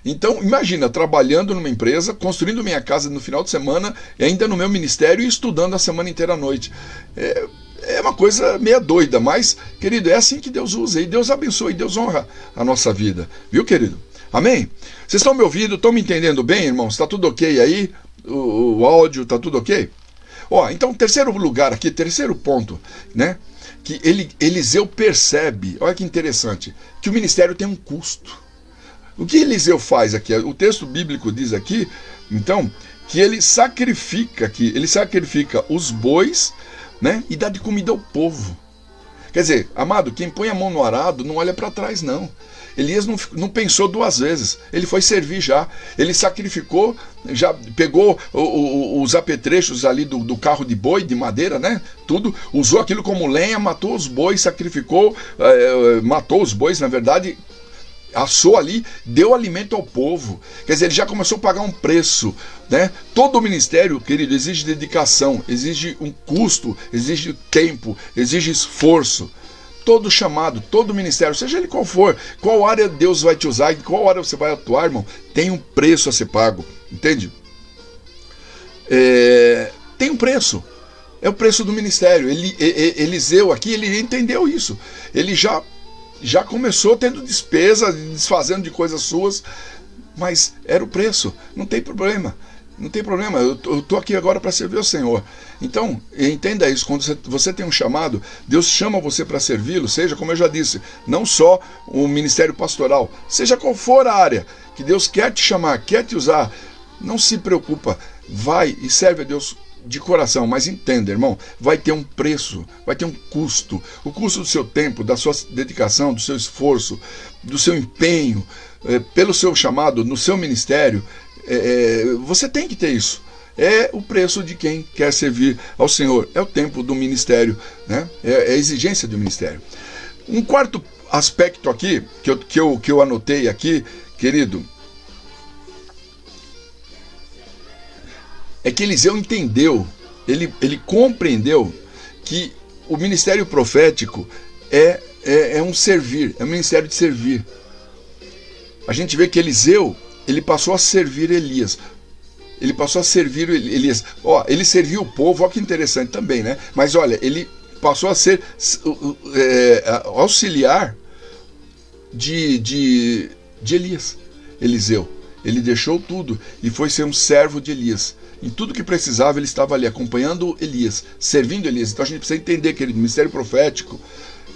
[SPEAKER 1] Então, imagina, trabalhando numa empresa, construindo minha casa no final de semana, e ainda no meu ministério e estudando a semana inteira à noite. É uma coisa meio doida, mas, querido, é assim que Deus usa, e Deus abençoa, e Deus honra a nossa vida. Viu, querido? Amém? Vocês estão me ouvindo? Estão me entendendo bem, irmãos? Está tudo ok aí? O áudio está tudo ok? Ó, então, terceiro lugar aqui, terceiro ponto, né? Que Eliseu percebe, olha que interessante, que o ministério tem um custo. O que Eliseu faz aqui? O texto bíblico diz aqui, então, que ele sacrifica os bois, né, e dá de comida ao povo. Quer dizer, amado, quem põe a mão no arado não olha para trás, não. Elias não pensou duas vezes, ele foi servir já. Ele sacrificou, já pegou os apetrechos ali do carro de boi, de madeira, né? Tudo, usou aquilo como lenha, matou os bois, sacrificou, matou os bois, na verdade, assou ali, deu alimento ao povo. Quer dizer, ele já começou a pagar um preço, né? Todo o ministério, querido, exige dedicação, exige um custo, exige tempo, exige esforço. Todo chamado, todo ministério, seja ele qual for, qual área Deus vai te usar, em qual área você vai atuar, irmão, tem um preço a ser pago, entende? Tem um preço, é o preço do ministério. Eliseu aqui, ele entendeu isso, ele já começou tendo despesa, desfazendo de coisas suas, mas era o preço, não tem problema. Não tem problema, eu estou aqui agora para servir ao Senhor. Então, entenda isso, quando você tem um chamado, Deus chama você para servi-lo, seja, como eu já disse, não só o ministério pastoral, seja qual for a área que Deus quer te chamar, quer te usar, não se preocupa, vai e serve a Deus de coração, mas entenda, irmão, vai ter um preço, vai ter um custo, o custo do seu tempo, da sua dedicação, do seu esforço, do seu empenho, pelo seu chamado, no seu ministério. Você tem que ter isso. É o preço de quem quer servir ao Senhor. É o tempo do ministério, né? É a exigência do ministério. Um quarto aspecto aqui, que eu anotei aqui, querido, é que Eliseu entendeu, ele compreendeu que o ministério profético é um servir, é um ministério de servir. A gente vê que Eliseu, ele passou a servir Elias. Ele passou a servir Elias. Ó, ele serviu o povo, olha que interessante também, né? Mas olha, ele passou a ser auxiliar de Elias. Eliseu. Ele deixou tudo e foi ser um servo de Elias. Em tudo que precisava, ele estava ali acompanhando Elias, servindo Elias. Então a gente precisa entender que o ministério profético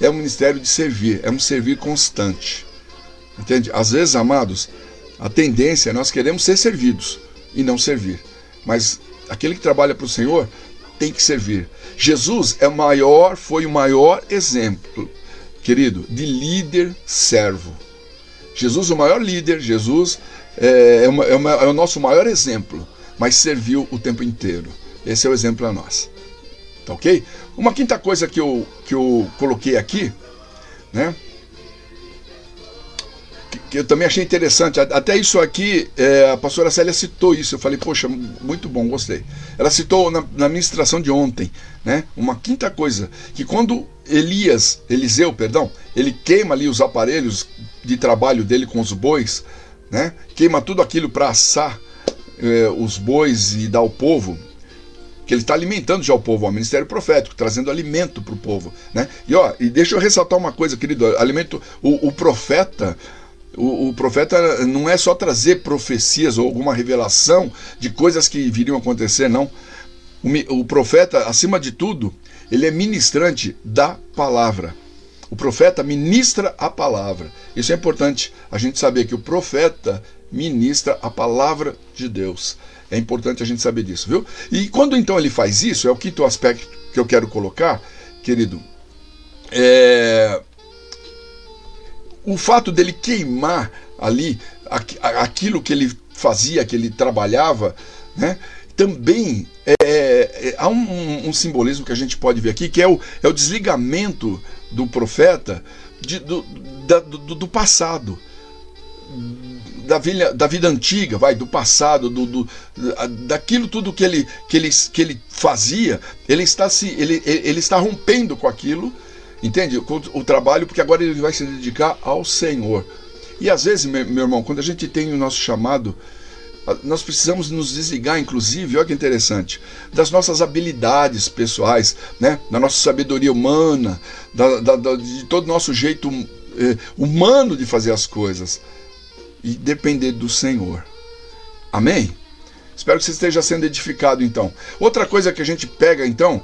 [SPEAKER 1] é um ministério de servir, é um servir constante. Entende? Às vezes, amados, a tendência é nós queremos ser servidos e não servir. Mas aquele que trabalha para o Senhor tem que servir. Jesus foi o maior exemplo, querido, de líder servo. Jesus, o maior líder, Jesus é o nosso maior exemplo, mas serviu o tempo inteiro. Esse é o exemplo a nós. Tá ok? Uma quinta coisa que eu coloquei aqui, né? Que eu também achei interessante, até isso aqui, a pastora Célia citou isso, eu falei, poxa, muito bom, gostei. Ela citou na ministração de ontem, né, uma quinta coisa, que quando Eliseu, ele queima ali os aparelhos de trabalho dele com os bois, né, queima tudo aquilo para assar os bois e dar ao povo, que ele está alimentando já o povo, o ministério profético, trazendo alimento para o povo, né? E deixa eu ressaltar uma coisa, querido, alimento, o profeta... O profeta não é só trazer profecias ou alguma revelação de coisas que viriam a acontecer, não. O profeta, acima de tudo, ele é ministrante da palavra. O profeta ministra a palavra. Isso é importante, a gente saber que o profeta ministra a palavra de Deus. É importante a gente saber disso, viu? E quando então ele faz isso, é o quinto aspecto que eu quero colocar, querido, o fato dele queimar ali aquilo que ele fazia, que ele trabalhava, né, também há um simbolismo que a gente pode ver aqui, que é o desligamento do profeta do passado, da vida antiga, do passado, daquilo tudo que ele fazia, ele está rompendo com aquilo. Entende? O trabalho, porque agora ele vai se dedicar ao Senhor. E às vezes, meu irmão, quando a gente tem o nosso chamado, nós precisamos nos desligar, inclusive, olha que interessante, das nossas habilidades pessoais, né? Da nossa sabedoria humana, de todo o nosso jeito humano de fazer as coisas. e depender do Senhor. Amém? Espero que você esteja sendo edificado, então. Outra coisa que a gente pega, então,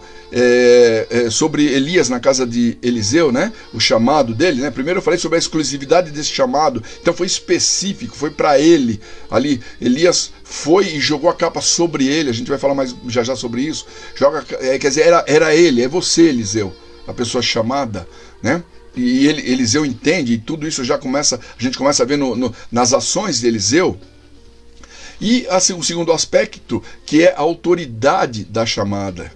[SPEAKER 1] sobre Elias na casa de Eliseu, né? O chamado dele, né? Primeiro eu falei sobre a exclusividade desse chamado. Então foi específico, foi para ele. Ali, Elias foi e jogou a capa sobre ele. A gente vai falar mais já sobre isso. Quer dizer, era ele, é você, Eliseu, a pessoa chamada, né? E Eliseu entende, e tudo isso a gente começa a ver nas ações de Eliseu. E assim, o segundo aspecto, que é a autoridade da chamada.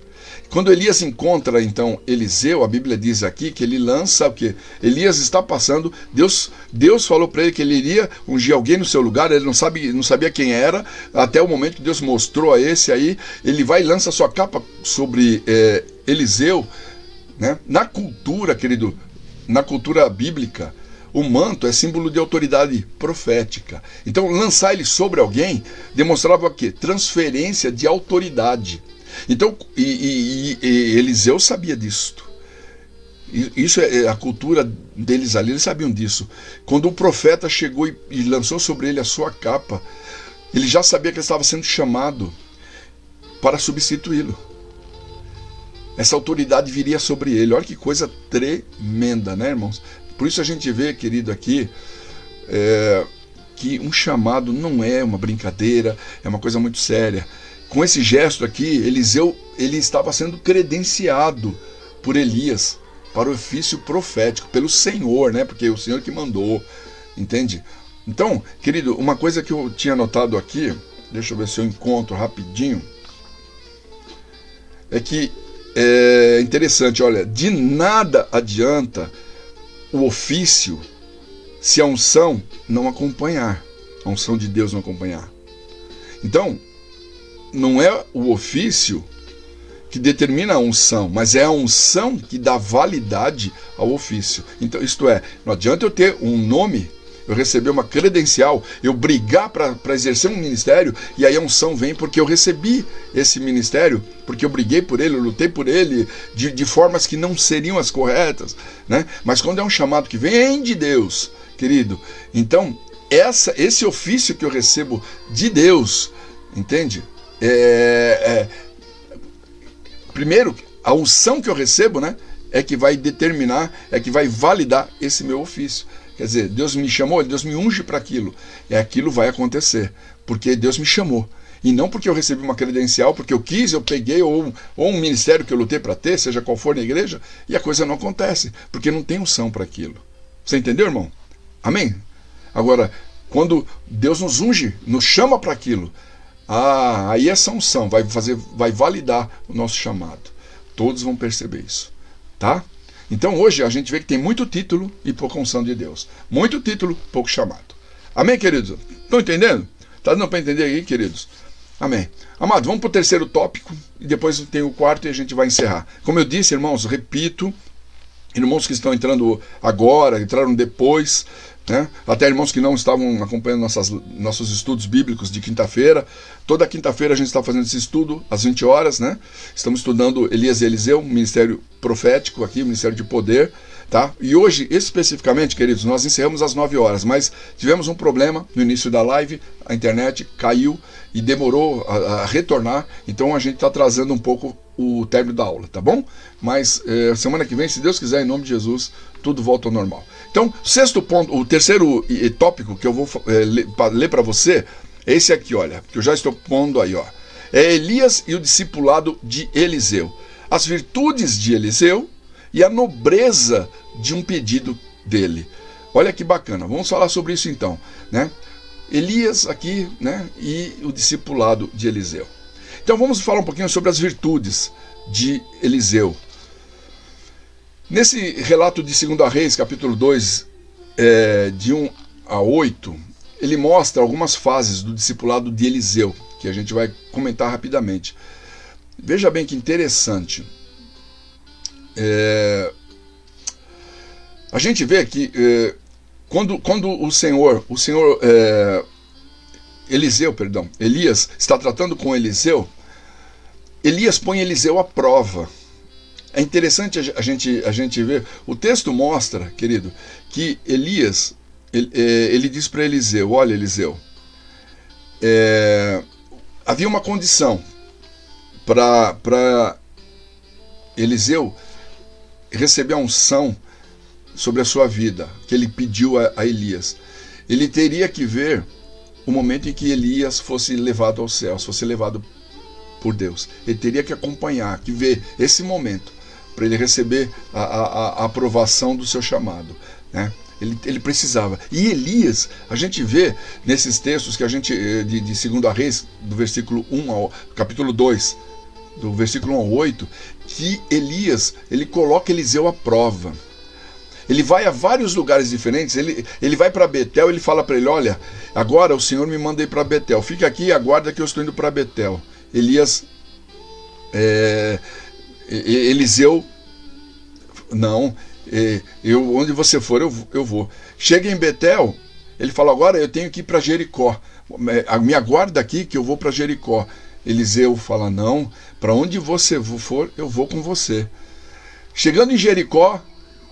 [SPEAKER 1] Quando Elias encontra, então, Eliseu, a Bíblia diz aqui que ele lança o quê? Elias está passando, Deus falou para ele que ele iria ungir alguém no seu lugar, ele não sabia quem era, até o momento que Deus mostrou a esse aí, ele vai e lança sua capa sobre Eliseu, né? Na cultura, querido, na cultura bíblica, o manto é símbolo de autoridade profética. Então, lançar ele sobre alguém demonstrava o quê? Transferência de autoridade. Então, Eliseu sabia disto. Isso é a cultura deles ali, eles sabiam disso. Quando o profeta chegou e lançou sobre ele a sua capa, ele já sabia que ele estava sendo chamado para substituí-lo. Essa autoridade viria sobre ele. Olha que coisa tremenda, né, irmãos? Por isso a gente vê, querido, aqui, que um chamado não é uma brincadeira, é uma coisa muito séria. Com esse gesto aqui, Eliseu, ele estava sendo credenciado por Elias para o ofício profético, pelo Senhor, né? Porque é o Senhor que mandou, entende? Então, querido, uma coisa que eu tinha notado aqui, deixa eu ver se eu encontro rapidinho, é que é interessante, olha, de nada adianta o ofício se a unção não acompanhar, a unção de Deus não acompanhar. Então, não é o ofício que determina a unção, mas é a unção que dá validade ao ofício. Então, isto é, não adianta eu ter um nome, eu receber uma credencial, eu brigar para exercer um ministério, e aí a unção vem porque eu recebi esse ministério, porque eu briguei por ele, eu lutei por ele, de formas que não seriam as corretas, né? Mas quando é um chamado que vem de Deus, querido, então esse ofício que eu recebo de Deus, entende? Primeiro, a unção que eu recebo, né, é que vai determinar, é que vai validar esse meu ofício. Quer dizer, Deus me chamou, Deus me unge para aquilo. E aquilo vai acontecer, porque Deus me chamou. E não porque eu recebi uma credencial, porque eu quis, eu peguei, ou um ministério que eu lutei para ter, seja qual for na igreja, e a coisa não acontece, porque não tem unção para aquilo. Você entendeu, irmão? Amém? Agora, quando Deus nos unge, nos chama para aquilo, aí essa unção vai validar o nosso chamado. Todos vão perceber isso, tá? Então hoje a gente vê que tem muito título e pouca unção de Deus. Muito título, pouco chamado. Amém, queridos? Estão entendendo? Está dando para entender aí, queridos? Amém. Amado, vamos para o terceiro tópico e depois tem o quarto e a gente vai encerrar. Como eu disse, irmãos, repito, irmãos que estão entrando agora, entraram depois, né? Até irmãos que não estavam acompanhando nossos estudos bíblicos de quinta-feira. Toda quinta-feira a gente está fazendo esse estudo às 20 horas, né? Estamos estudando Elias e Eliseu, um ministério profético aqui, um ministério de poder, tá? E hoje, especificamente, queridos, nós encerramos às 9 horas, mas tivemos um problema no início da live, a internet caiu e demorou a retornar, então a gente está atrasando um pouco o término da aula, tá bom? Mas semana que vem, se Deus quiser, em nome de Jesus, tudo volta ao normal. Então, sexto ponto, o terceiro tópico que eu vou ler para você é esse aqui, olha, que eu já estou pondo aí, ó. É Elias e o discipulado de Eliseu. As virtudes de Eliseu e a nobreza de um pedido dele. Olha que bacana, vamos falar sobre isso então, né? Elias aqui, né, e o discipulado de Eliseu. Então vamos falar um pouquinho sobre as virtudes de Eliseu. Nesse relato de 2 Reis, capítulo 2, de 1 a 8, ele mostra algumas fases do discipulado de Eliseu, que a gente vai comentar rapidamente. Veja bem que interessante. A gente vê que quando Elias está tratando com Eliseu, Elias põe Eliseu à prova. É interessante a gente ver, o texto mostra, querido, que Elias ele diz para Eliseu: olha, Eliseu, havia uma condição para Eliseu receber a unção sobre a sua vida, que ele pediu a Elias. Ele teria que ver o momento em que Elias fosse levado aos céus, fosse levado por Deus. Ele teria que acompanhar, que ver esse momento, para ele receber a aprovação do seu chamado, né? Ele precisava. E Elias, a gente vê nesses textos que a gente, de 2 Reis, do versículo 1 ao capítulo 2, do versículo 1 ao 8, que Elias, ele coloca Eliseu à prova. Ele vai a vários lugares diferentes, ele vai para Betel, ele fala para ele: olha, agora o Senhor me manda ir para Betel, fica aqui e aguarda que eu estou indo para Betel. Eliseu, não, onde você for eu vou. Chega em Betel, ele fala: agora eu tenho que ir para Jericó, me aguarda aqui que eu vou para Jericó. Eliseu fala: não, para onde você for eu vou com você. Chegando em Jericó,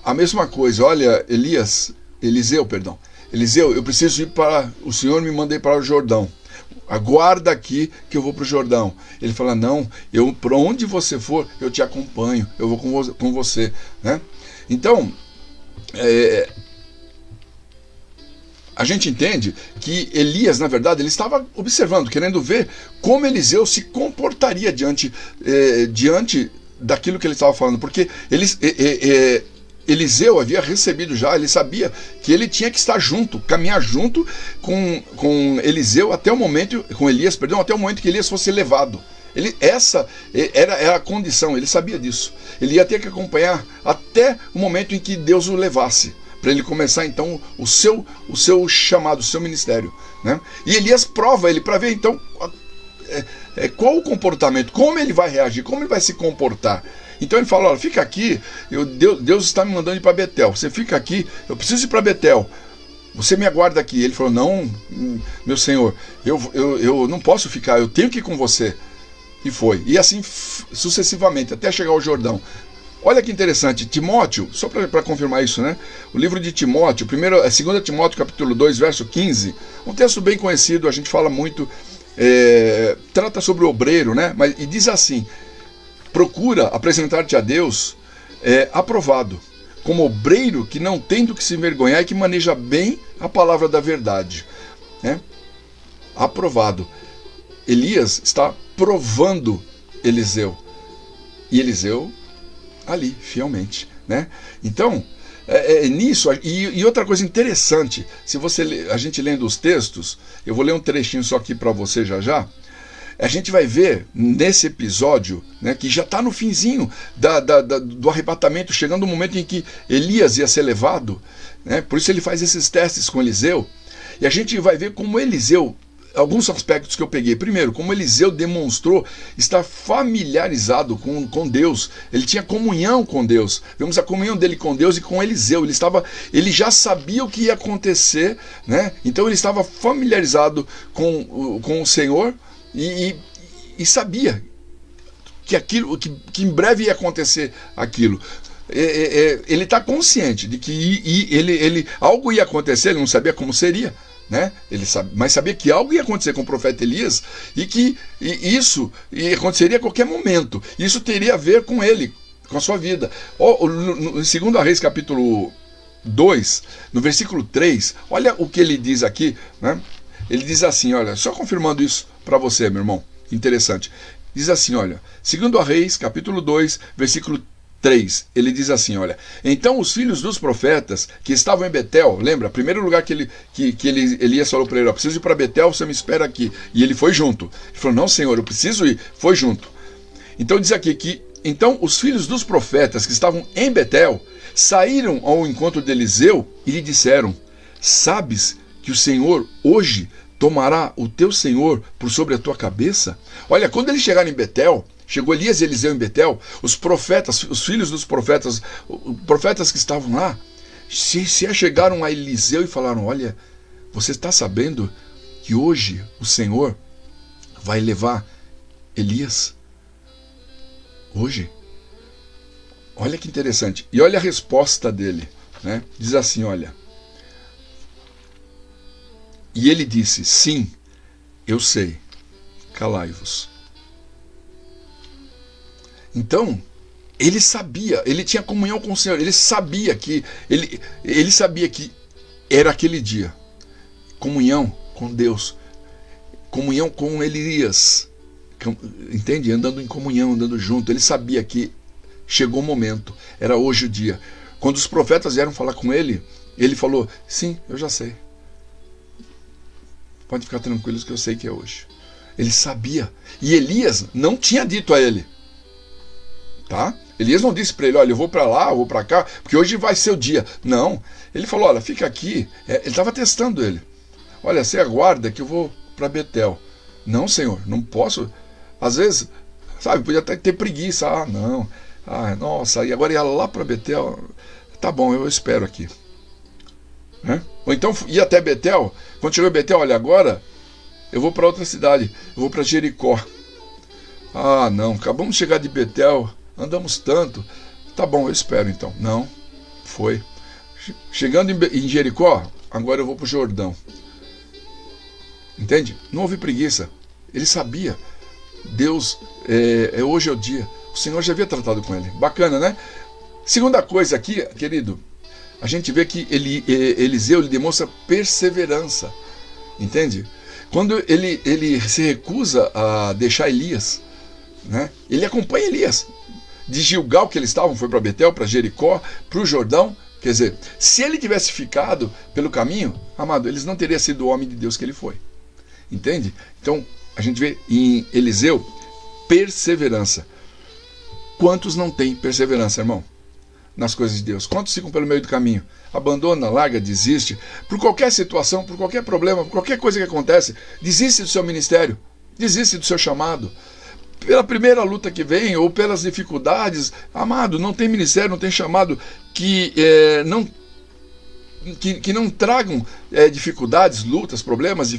[SPEAKER 1] a mesma coisa: olha, Eliseu, eu preciso ir para, o Senhor me manda ir para o Jordão, aguarda aqui que eu vou para o Jordão. Ele fala: não, para onde você for eu te acompanho, eu vou com você, né? Então, a gente entende que Elias, na verdade, ele estava observando, querendo ver como Eliseu se comportaria diante daquilo que ele estava falando, porque Eliseu havia recebido já, ele sabia que ele tinha que estar junto, caminhar junto com Eliseu até o momento, com Elias, perdão, até o momento que Elias fosse levado. Essa era a condição, ele sabia disso. Ele ia ter que acompanhar até o momento em que Deus o levasse, para ele começar então o seu chamado, o seu ministério, né? E Elias prova ele para ver então qual o comportamento, como ele vai reagir, como ele vai se comportar. Então ele fala: olha, fica aqui, Deus está me mandando ir para Betel, você fica aqui, eu preciso ir para Betel, você me aguarda aqui. Ele falou: não, meu senhor, eu não posso ficar, eu tenho que ir com você. E foi, e assim sucessivamente, até chegar ao Jordão. Olha que interessante, Timóteo, só para confirmar isso, né? O livro de Timóteo, 2 Timóteo capítulo 2, verso 15, um texto bem conhecido, a gente fala muito, trata sobre o obreiro, né? E diz assim: procura apresentar-te a Deus aprovado, como obreiro que não tem do que se envergonhar e que maneja bem a palavra da verdade, né? Aprovado. Elias está provando Eliseu, e Eliseu ali, fielmente, né? Então, nisso, e outra coisa interessante, se a gente lendo os textos, eu vou ler um trechinho só aqui para você já, a gente vai ver nesse episódio, né, que já está no finzinho do arrebatamento, chegando o momento em que Elias ia ser levado, né? Por isso ele faz esses testes com Eliseu, e a gente vai ver como Eliseu, alguns aspectos que eu peguei. Primeiro, como Eliseu demonstrou estar familiarizado com Deus. Ele tinha comunhão com Deus. Vemos a comunhão dele com Deus e com Eliseu. Ele já sabia o que ia acontecer, né? Então ele estava familiarizado com o Senhor e sabia que em breve ia acontecer aquilo. Ele está consciente de que algo ia acontecer, ele não sabia como seria, né? Mas sabia que algo ia acontecer com o profeta Elias e que isso aconteceria a qualquer momento. Isso teria a ver com ele, com a sua vida. Em 2 Reis capítulo 2, no versículo 3, olha o que ele diz aqui, né? Ele diz assim, olha, só confirmando isso para você, meu irmão, interessante. Diz assim, olha, 2 Reis capítulo 2, versículo 3, ele diz assim, olha: então os filhos dos profetas que estavam em Betel, lembra, primeiro lugar que Elias falou para ele: eu preciso ir para Betel, você me espera aqui. E ele foi junto. Ele falou: não, Senhor, eu preciso ir. Foi junto. Então diz aqui que então os filhos dos profetas que estavam em Betel saíram ao encontro de Eliseu e lhe disseram: sabes que o Senhor hoje tomará o teu senhor por sobre a tua cabeça? Olha, quando eles chegaram em Betel, chegou Elias e Eliseu em Betel, os profetas, os filhos dos profetas, profetas que estavam lá, se chegaram a Eliseu e falaram: olha, você está sabendo que hoje o Senhor vai levar Elias? Hoje? Olha que interessante. E olha a resposta dele, né? Diz assim, olha: E ele disse: sim, eu sei, calai-vos. Então, ele sabia, ele tinha comunhão com o Senhor, ele sabia que era aquele dia. Comunhão com Deus, comunhão com Elias, entende? Andando em comunhão, andando junto. Ele sabia que chegou o momento, era hoje o dia. Quando os profetas vieram falar com ele, ele falou: sim, eu já sei. Pode ficar tranquilos que eu sei que é hoje. Ele sabia. E Elias não tinha dito a ele, tá? Elias não disse para ele: olha, eu vou para lá, eu vou para cá, porque hoje vai ser o dia. Não. Ele falou: olha, fica aqui. Ele estava testando ele. Olha, você aguarda que eu vou para Betel. Não, Senhor, não posso. Às vezes, sabe, podia até ter preguiça. Ah, não. Ah, nossa, e agora ia lá para Betel. Tá bom, eu espero aqui. Ou então ia até Betel. Quando chegou em Betel, olha, agora eu vou para outra cidade. Eu vou para Jericó. Ah, não, acabamos de chegar de Betel. Andamos tanto. Tá bom, eu espero então. Não, foi. Chegando em Jericó, agora eu vou para o Jordão. Entende? Não houve preguiça. Ele sabia. Deus, hoje é o dia. O Senhor já havia tratado com ele. Bacana, né? Segunda coisa aqui, querido, a gente vê que Eliseu ele demonstra perseverança. Entende? Quando ele se recusa a deixar Elias, né? Ele acompanha Elias. De Gilgal, que eles estavam, foi para Betel, para Jericó, para o Jordão. Quer dizer, se ele tivesse ficado pelo caminho, amado, eles não teriam sido o homem de Deus que ele foi. Entende? Então, a gente vê em Eliseu perseverança. Quantos não têm perseverança, irmão? Nas coisas de Deus. Quantos ficam pelo meio do caminho? Abandona, larga, desiste. Por qualquer situação, por qualquer problema, por qualquer coisa que acontece, desiste do seu ministério. Desiste do seu chamado. Pela primeira luta que vem, ou pelas dificuldades, amado, não tem ministério, não tem chamado que não tragam dificuldades, lutas, problemas.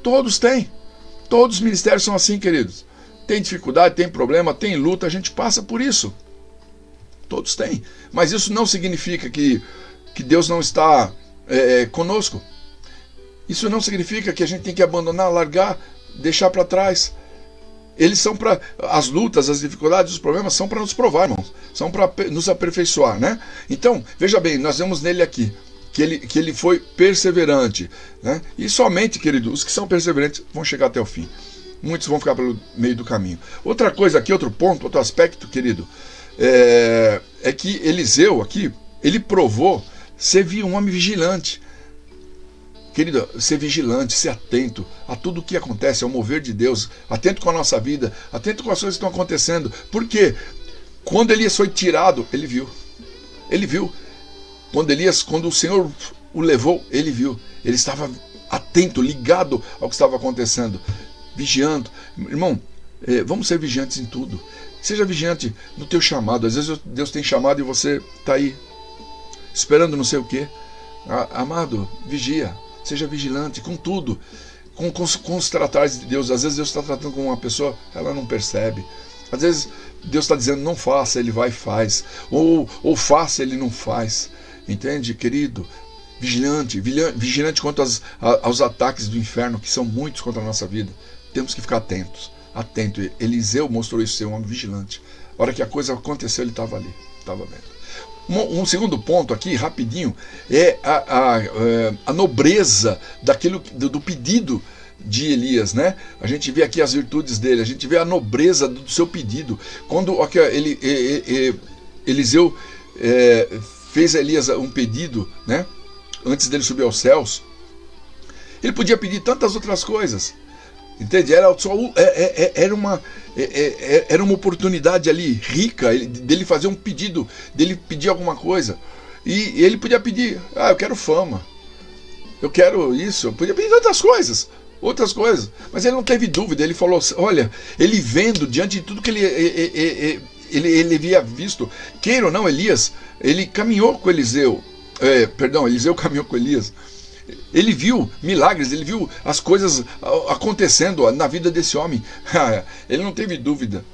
[SPEAKER 1] Todos têm. Todos os ministérios são assim, queridos. Tem dificuldade, tem problema, tem luta, a gente passa por isso. Todos têm. Mas isso não significa que Deus não está conosco. Isso não significa que a gente tem que abandonar, largar, deixar para trás. Eles são para as lutas, as dificuldades, os problemas são para nos provar, irmãos. São para nos aperfeiçoar, né? Então, veja bem, nós vemos nele aqui que ele foi perseverante, né? E somente, querido, os que são perseverantes vão chegar até o fim. Muitos vão ficar pelo meio do caminho. Outra coisa aqui, outro ponto, outro aspecto, querido, é que Eliseu aqui, ele provou ser um homem vigilante. Querido, ser vigilante, ser atento a tudo o que acontece, ao mover de Deus, atento com a nossa vida, atento com as coisas que estão acontecendo. Por quê? Quando Elias foi tirado, ele viu. Ele viu. Quando o Senhor o levou, ele viu. Ele estava atento, ligado ao que estava acontecendo, vigiando. Irmão, vamos ser vigiantes em tudo. Seja vigiante no teu chamado. Às vezes Deus tem chamado e você está aí, esperando não sei o quê. Amado, vigia. Seja vigilante com tudo, com os tratares de Deus. Às vezes Deus está tratando com uma pessoa, ela não percebe. Às vezes Deus está dizendo não faça, ele vai e faz. Ou faça, ele não faz. Entende, querido? Vigilante quanto aos ataques do inferno, que são muitos contra a nossa vida. Temos que ficar atentos. Atento. Eliseu mostrou isso, ser um homem vigilante. A hora que a coisa aconteceu, ele estava ali, estava vendo. Um segundo ponto aqui, rapidinho, é a nobreza do pedido de Elias, né? A gente vê aqui as virtudes dele, a gente vê a nobreza do seu pedido. Quando Eliseu fez a Elias um pedido, né? Antes dele subir aos céus, ele podia pedir tantas outras coisas. Entende? Era uma oportunidade ali rica dele fazer um pedido, dele pedir alguma coisa. E ele podia pedir, eu quero fama, eu quero isso, eu podia pedir outras coisas. Mas ele não teve dúvida, ele falou, olha, ele vendo diante de tudo que ele havia visto, queira ou não, Elias, ele caminhou com Eliseu, Eliseu caminhou com Elias. Ele viu milagres, ele viu as coisas acontecendo na vida desse homem. Ele não teve dúvida.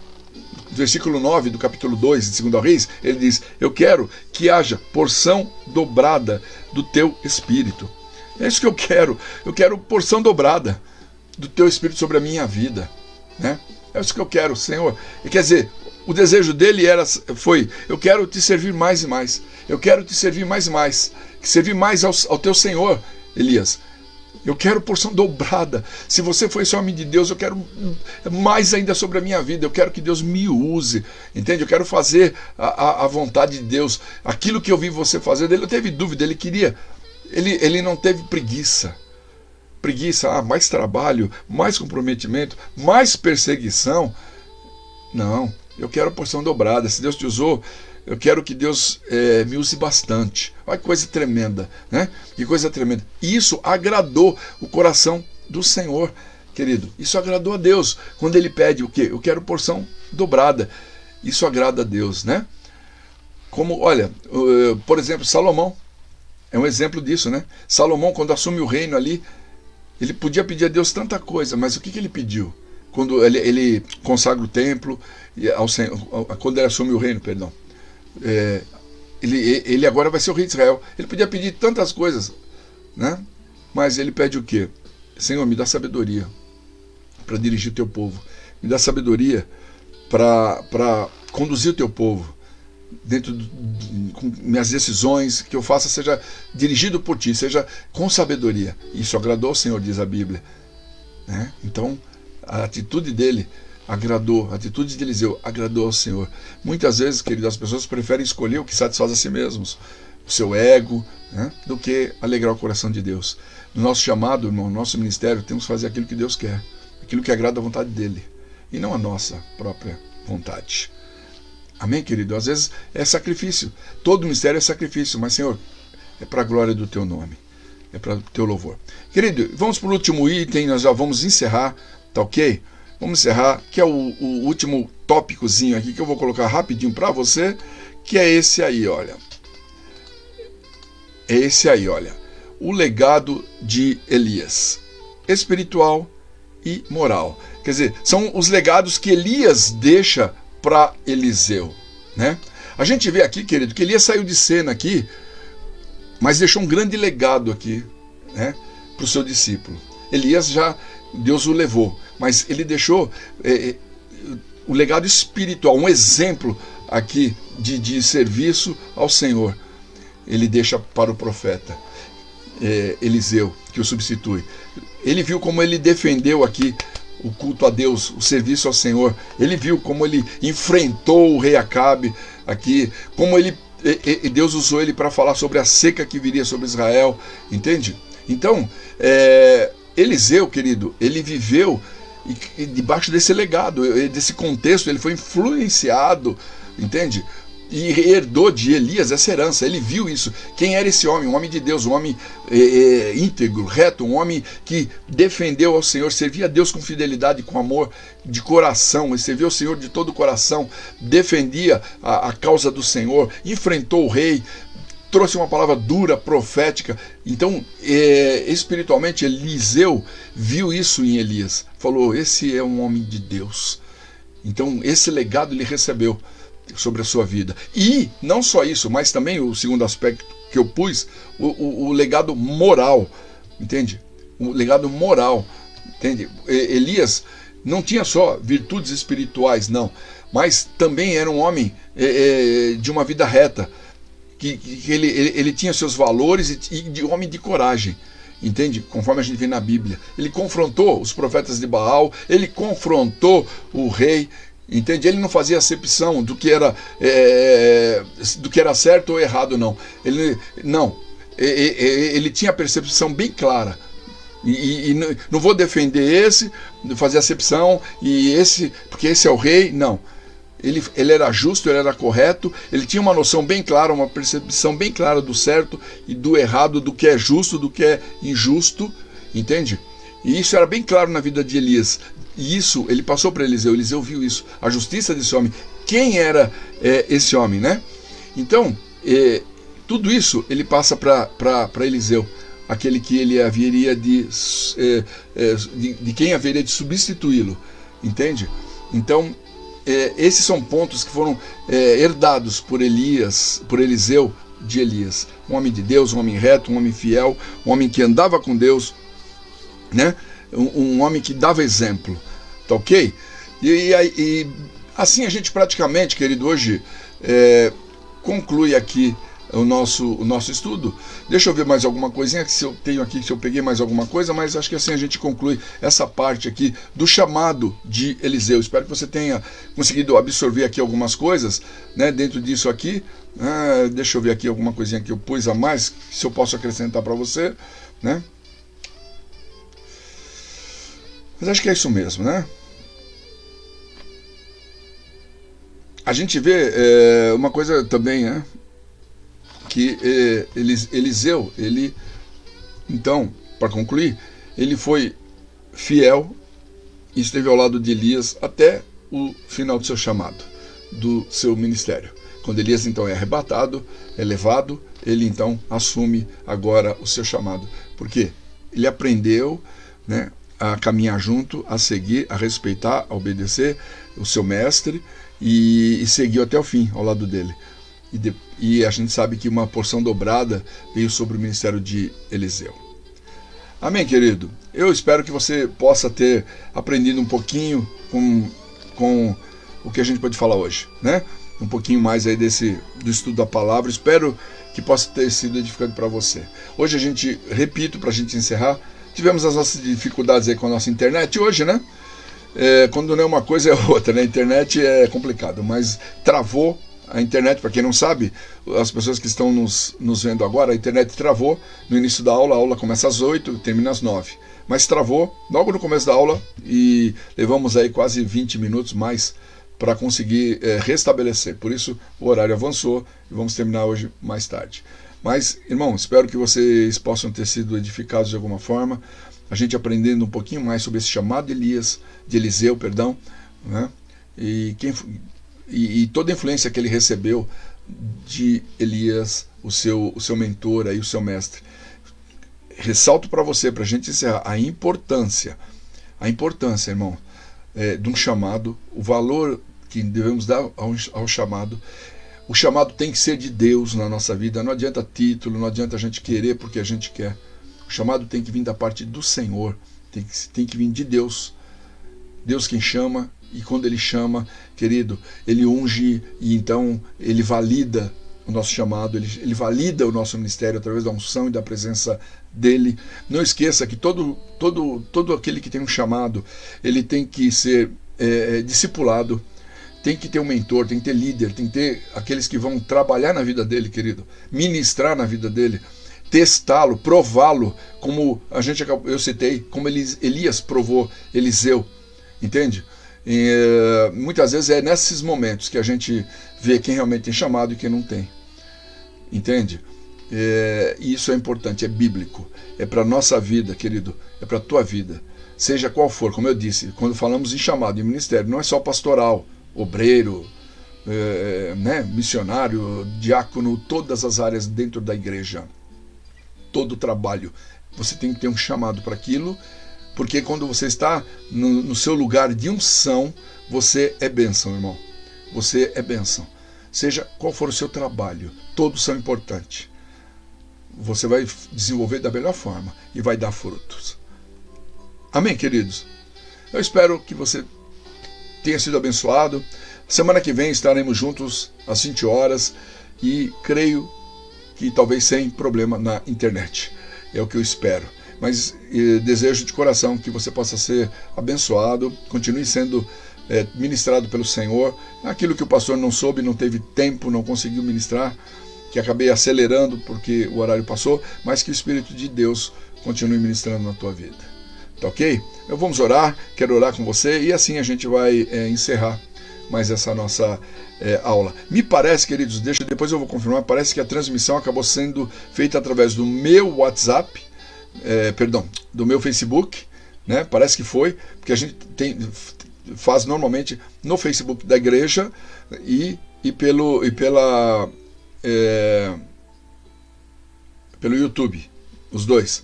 [SPEAKER 1] Versículo 9 do capítulo 2 de 2 Reis, ele diz, eu quero que haja porção dobrada do teu espírito. É isso que eu quero. Eu quero porção dobrada do teu Espírito sobre a minha vida, né? É isso que eu quero, Senhor. E quer dizer, o desejo dele foi: eu quero te servir mais e mais. Eu quero te servir mais e mais. Servir mais ao teu Senhor, Elias. Eu quero porção dobrada. Se você foi esse homem de Deus, eu quero mais ainda sobre a minha vida. Eu quero que Deus me use, entende? Eu quero fazer a vontade de Deus. Aquilo que eu vi você fazer, ele não teve dúvida, ele queria. Ele não teve preguiça. Mais trabalho, mais comprometimento, mais perseguição. Não, eu quero a porção dobrada. Se Deus te usou, eu quero que Deus me use bastante. Olha que coisa tremenda, né? Que coisa tremenda. E isso agradou o coração do Senhor, querido. Isso agradou a Deus. Quando ele pede o quê? Eu quero porção dobrada. Isso agrada a Deus, né? Como, olha, por exemplo, Salomão é um exemplo disso, né? Salomão, quando assume o reino ali, ele podia pedir a Deus tanta coisa, mas o que ele pediu? Quando ele consagra o templo, quando ele assume o reino, perdão. Ele agora vai ser o rei de Israel. Ele podia pedir tantas coisas, né? Mas ele pede o quê? Senhor, me dá sabedoria para dirigir o teu povo. Me dá sabedoria para conduzir o teu povo dentro com minhas decisões, que eu faça seja dirigido por ti, seja com sabedoria. Isso agradou ao Senhor, diz a Bíblia, né? Então a atitude dele agradou, a atitude de Eliseu agradou ao Senhor. Muitas vezes, querido, as pessoas preferem escolher o que satisfaz a si mesmos, o seu ego, né, do que alegrar o coração de Deus. No nosso chamado, irmão, no nosso ministério, temos que fazer aquilo que Deus quer, aquilo que agrada a vontade dele, e não a nossa própria vontade. Amém, querido? Às vezes é sacrifício, todo ministério é sacrifício, mas, Senhor, é para a glória do teu nome, é para o teu louvor. Querido, vamos para o último item, nós já vamos encerrar, tá ok? Vamos encerrar, que é o último tópicozinho aqui que eu vou colocar rapidinho para você, que é esse aí, olha. É esse aí, olha. O legado de Elias, espiritual e moral. Quer dizer, são os legados que Elias deixa para Eliseu, né? A gente vê aqui, querido, que Elias saiu de cena aqui, mas deixou um grande legado aqui, né, para o seu discípulo. Elias Deus o levou, mas ele deixou o legado espiritual, um exemplo aqui de serviço ao Senhor. Ele deixa para o profeta Eliseu, que o substitui. Ele viu como ele defendeu aqui o culto a Deus, o serviço ao Senhor. Ele viu como ele enfrentou o rei Acabe aqui, como Deus usou ele para falar sobre a seca que viria sobre Israel, entende? Então, Eliseu, querido, ele viveu debaixo desse legado, desse contexto, ele foi influenciado, entende? E herdou de Elias essa herança. Ele viu isso. Quem era esse homem? Um homem de Deus, um homem íntegro, reto, um homem que defendeu ao Senhor, servia a Deus com fidelidade, com amor de coração, ele serviu ao Senhor de todo o coração, defendia a causa do Senhor, enfrentou o rei, trouxe uma palavra dura, profética. Então, espiritualmente, Eliseu viu isso em Elias. Falou, esse é um homem de Deus. Então, esse legado ele recebeu sobre a sua vida. E não só isso, mas também o segundo aspecto que eu pus, o legado moral, entende? O legado moral, entende? Elias não tinha só virtudes espirituais, não, mas também era um homem de uma vida reta, que ele tinha seus valores e de homem de coragem, entende? Conforme a gente vê na Bíblia. Ele confrontou os profetas de Baal, ele confrontou o rei, entende? Ele não fazia acepção do que era certo ou errado, não. Ele tinha a percepção bem clara. E não vou defender fazer acepção, porque esse é o rei, não. Ele era justo, ele era correto, ele tinha uma noção bem clara, uma percepção bem clara do certo e do errado, do que é justo, do que é injusto, entende? E isso era bem claro na vida de Elias. E isso ele passou para Eliseu. Eliseu viu isso, a justiça desse homem. Quem era esse homem, né? Então, tudo isso ele passa para Eliseu, aquele que ele haveria de quem haveria de substituí-lo, entende? Então, esses são pontos que foram herdados por Eliseu de Elias. Um homem de Deus, um homem reto, um homem fiel, um homem que andava com Deus, né? Um homem que dava exemplo, tá ok? E assim a gente praticamente, querido, hoje conclui aqui o nosso estudo. Deixa eu ver mais alguma coisinha que se eu tenho aqui, se eu peguei mais alguma coisa, mas acho que assim a gente conclui essa parte aqui do chamado de Eliseu. Espero que você tenha conseguido absorver aqui algumas coisas, né, dentro disso aqui. Deixa eu ver aqui alguma coisinha que eu pus a mais, se eu posso acrescentar para você, né? Mas acho que é isso mesmo, né? A gente vê uma coisa também, né? Que Eliseu, ele, então, para concluir, ele foi fiel e esteve ao lado de Elias até o final do seu chamado, do seu ministério. Quando Elias então é arrebatado, é levado, ele então assume agora o seu chamado. Por quê? Ele aprendeu, né, a caminhar junto, a seguir, a respeitar, a obedecer o seu mestre e seguiu até o fim ao lado dele. E a gente sabe que uma porção dobrada veio sobre o ministério de Eliseu. Amém, querido? Eu espero que você possa ter aprendido um pouquinho com o que a gente pode falar hoje, né? Um pouquinho mais aí do estudo da palavra. Espero que possa ter sido edificante para você. Hoje a gente, repito, para a gente encerrar, tivemos as nossas dificuldades aí com a nossa internet hoje, né? Quando não é uma coisa é outra, né? A internet é complicado, mas travou. A internet, para quem não sabe, as pessoas que estão nos vendo agora, a internet travou no início da aula. A aula começa às 8, termina às 9. Mas travou logo no começo da aula e levamos aí quase 20 minutos mais para conseguir restabelecer. Por isso o horário avançou e vamos terminar hoje mais tarde. Mas, irmão, espero que vocês possam ter sido edificados de alguma forma, a gente aprendendo um pouquinho mais sobre esse chamado de Eliseu, perdão, né? E toda a influência que ele recebeu de Elias, o seu mentor, aí, o seu mestre. Ressalto para você, para a gente encerrar, a importância, irmão, de um chamado, o valor que devemos dar ao chamado. O chamado tem que ser de Deus na nossa vida, não adianta título, não adianta a gente querer porque a gente quer. O chamado tem que vir da parte do Senhor, tem que vir de Deus. Deus quem chama. E quando ele chama, querido, ele unge e então ele valida o nosso chamado, ele valida o nosso ministério através da unção e da presença dele. Não esqueça que todo aquele que tem um chamado, ele tem que ser discipulado, tem que ter um mentor, tem que ter líder, tem que ter aqueles que vão trabalhar na vida dele, querido, ministrar na vida dele, testá-lo, prová-lo, como eu citei, como Elias provou Eliseu, entende? Muitas vezes é nesses momentos que a gente vê quem realmente tem chamado e quem não tem, entende? E isso é importante, é bíblico, é para a nossa vida, querido, é para a tua vida, seja qual for. Como eu disse, quando falamos em chamado, em ministério, não é só pastoral, obreiro, né, missionário, diácono, todas as áreas dentro da igreja, todo o trabalho, você tem que ter um chamado para aquilo. Porque quando você está no seu lugar de unção, você é bênção, irmão. Você é bênção. Seja qual for o seu trabalho, todos são importantes. Você vai desenvolver da melhor forma e vai dar frutos. Amém, queridos? Eu espero que você tenha sido abençoado. Semana que vem estaremos juntos às 20 horas e creio que talvez sem problema na internet. É o que eu espero. Mas desejo de coração que você possa ser abençoado, continue sendo ministrado pelo Senhor. Aquilo que o pastor não soube, não teve tempo, não conseguiu ministrar, que acabei acelerando porque o horário passou, mas que o Espírito de Deus continue ministrando na tua vida. Tá ok? Vamos orar, quero orar com você e assim a gente vai encerrar mais essa nossa aula. Me parece, queridos, depois eu vou confirmar, parece que a transmissão acabou sendo feita através do meu WhatsApp, do meu Facebook, né? Parece que foi, porque a gente faz normalmente no Facebook da igreja e pelo YouTube, os dois.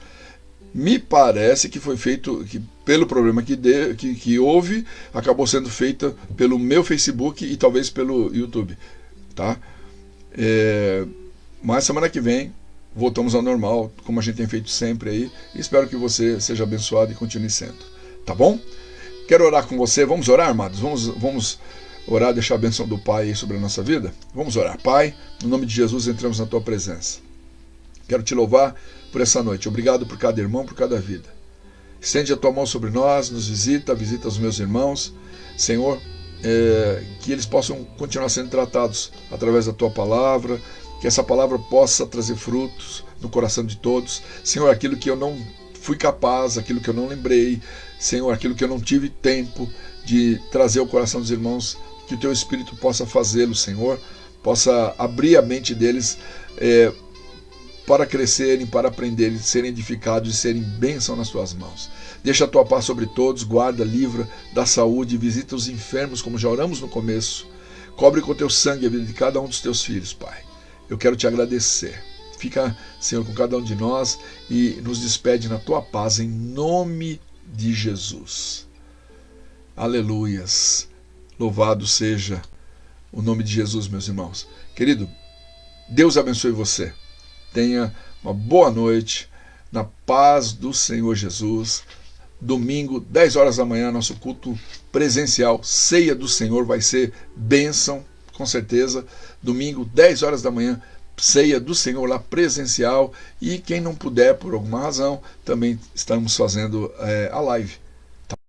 [SPEAKER 1] Me parece que foi feito, que pelo problema que houve, acabou sendo feita pelo meu Facebook e talvez pelo YouTube, tá? Mas semana que vem voltamos ao normal, como a gente tem feito sempre aí. E espero que você seja abençoado e continue sendo. Tá bom? Quero orar com você. Vamos orar, amados? Vamos orar, deixar a bênção do Pai aí sobre a nossa vida? Vamos orar. Pai, no nome de Jesus, entramos na Tua presença. Quero Te louvar por essa noite. Obrigado por cada irmão, por cada vida. Estende a Tua mão sobre nós, nos visita os meus irmãos. Senhor, que eles possam continuar sendo tratados através da Tua palavra, que essa palavra possa trazer frutos no coração de todos. Senhor, aquilo que eu não fui capaz, aquilo que eu não lembrei, Senhor, aquilo que eu não tive tempo de trazer ao coração dos irmãos, que o Teu Espírito possa fazê-lo, Senhor, possa abrir a mente deles para crescerem, para aprenderem, serem edificados e serem bênção nas Tuas mãos. Deixa a Tua paz sobre todos, guarda, livra, dá saúde, visita os enfermos, como já oramos no começo. Cobre com Teu sangue a vida de cada um dos Teus filhos, Pai. Eu quero Te agradecer. Fica, Senhor, com cada um de nós e nos despede na Tua paz, em nome de Jesus. Aleluias. Louvado seja o nome de Jesus, meus irmãos. Querido, Deus abençoe você. Tenha uma boa noite, na paz do Senhor Jesus. Domingo, 10 horas da manhã, nosso culto presencial, Ceia do Senhor, vai ser bênção, com certeza. Domingo, 10 horas da manhã, Ceia do Senhor lá presencial. E quem não puder, por alguma razão, também estamos fazendo a live.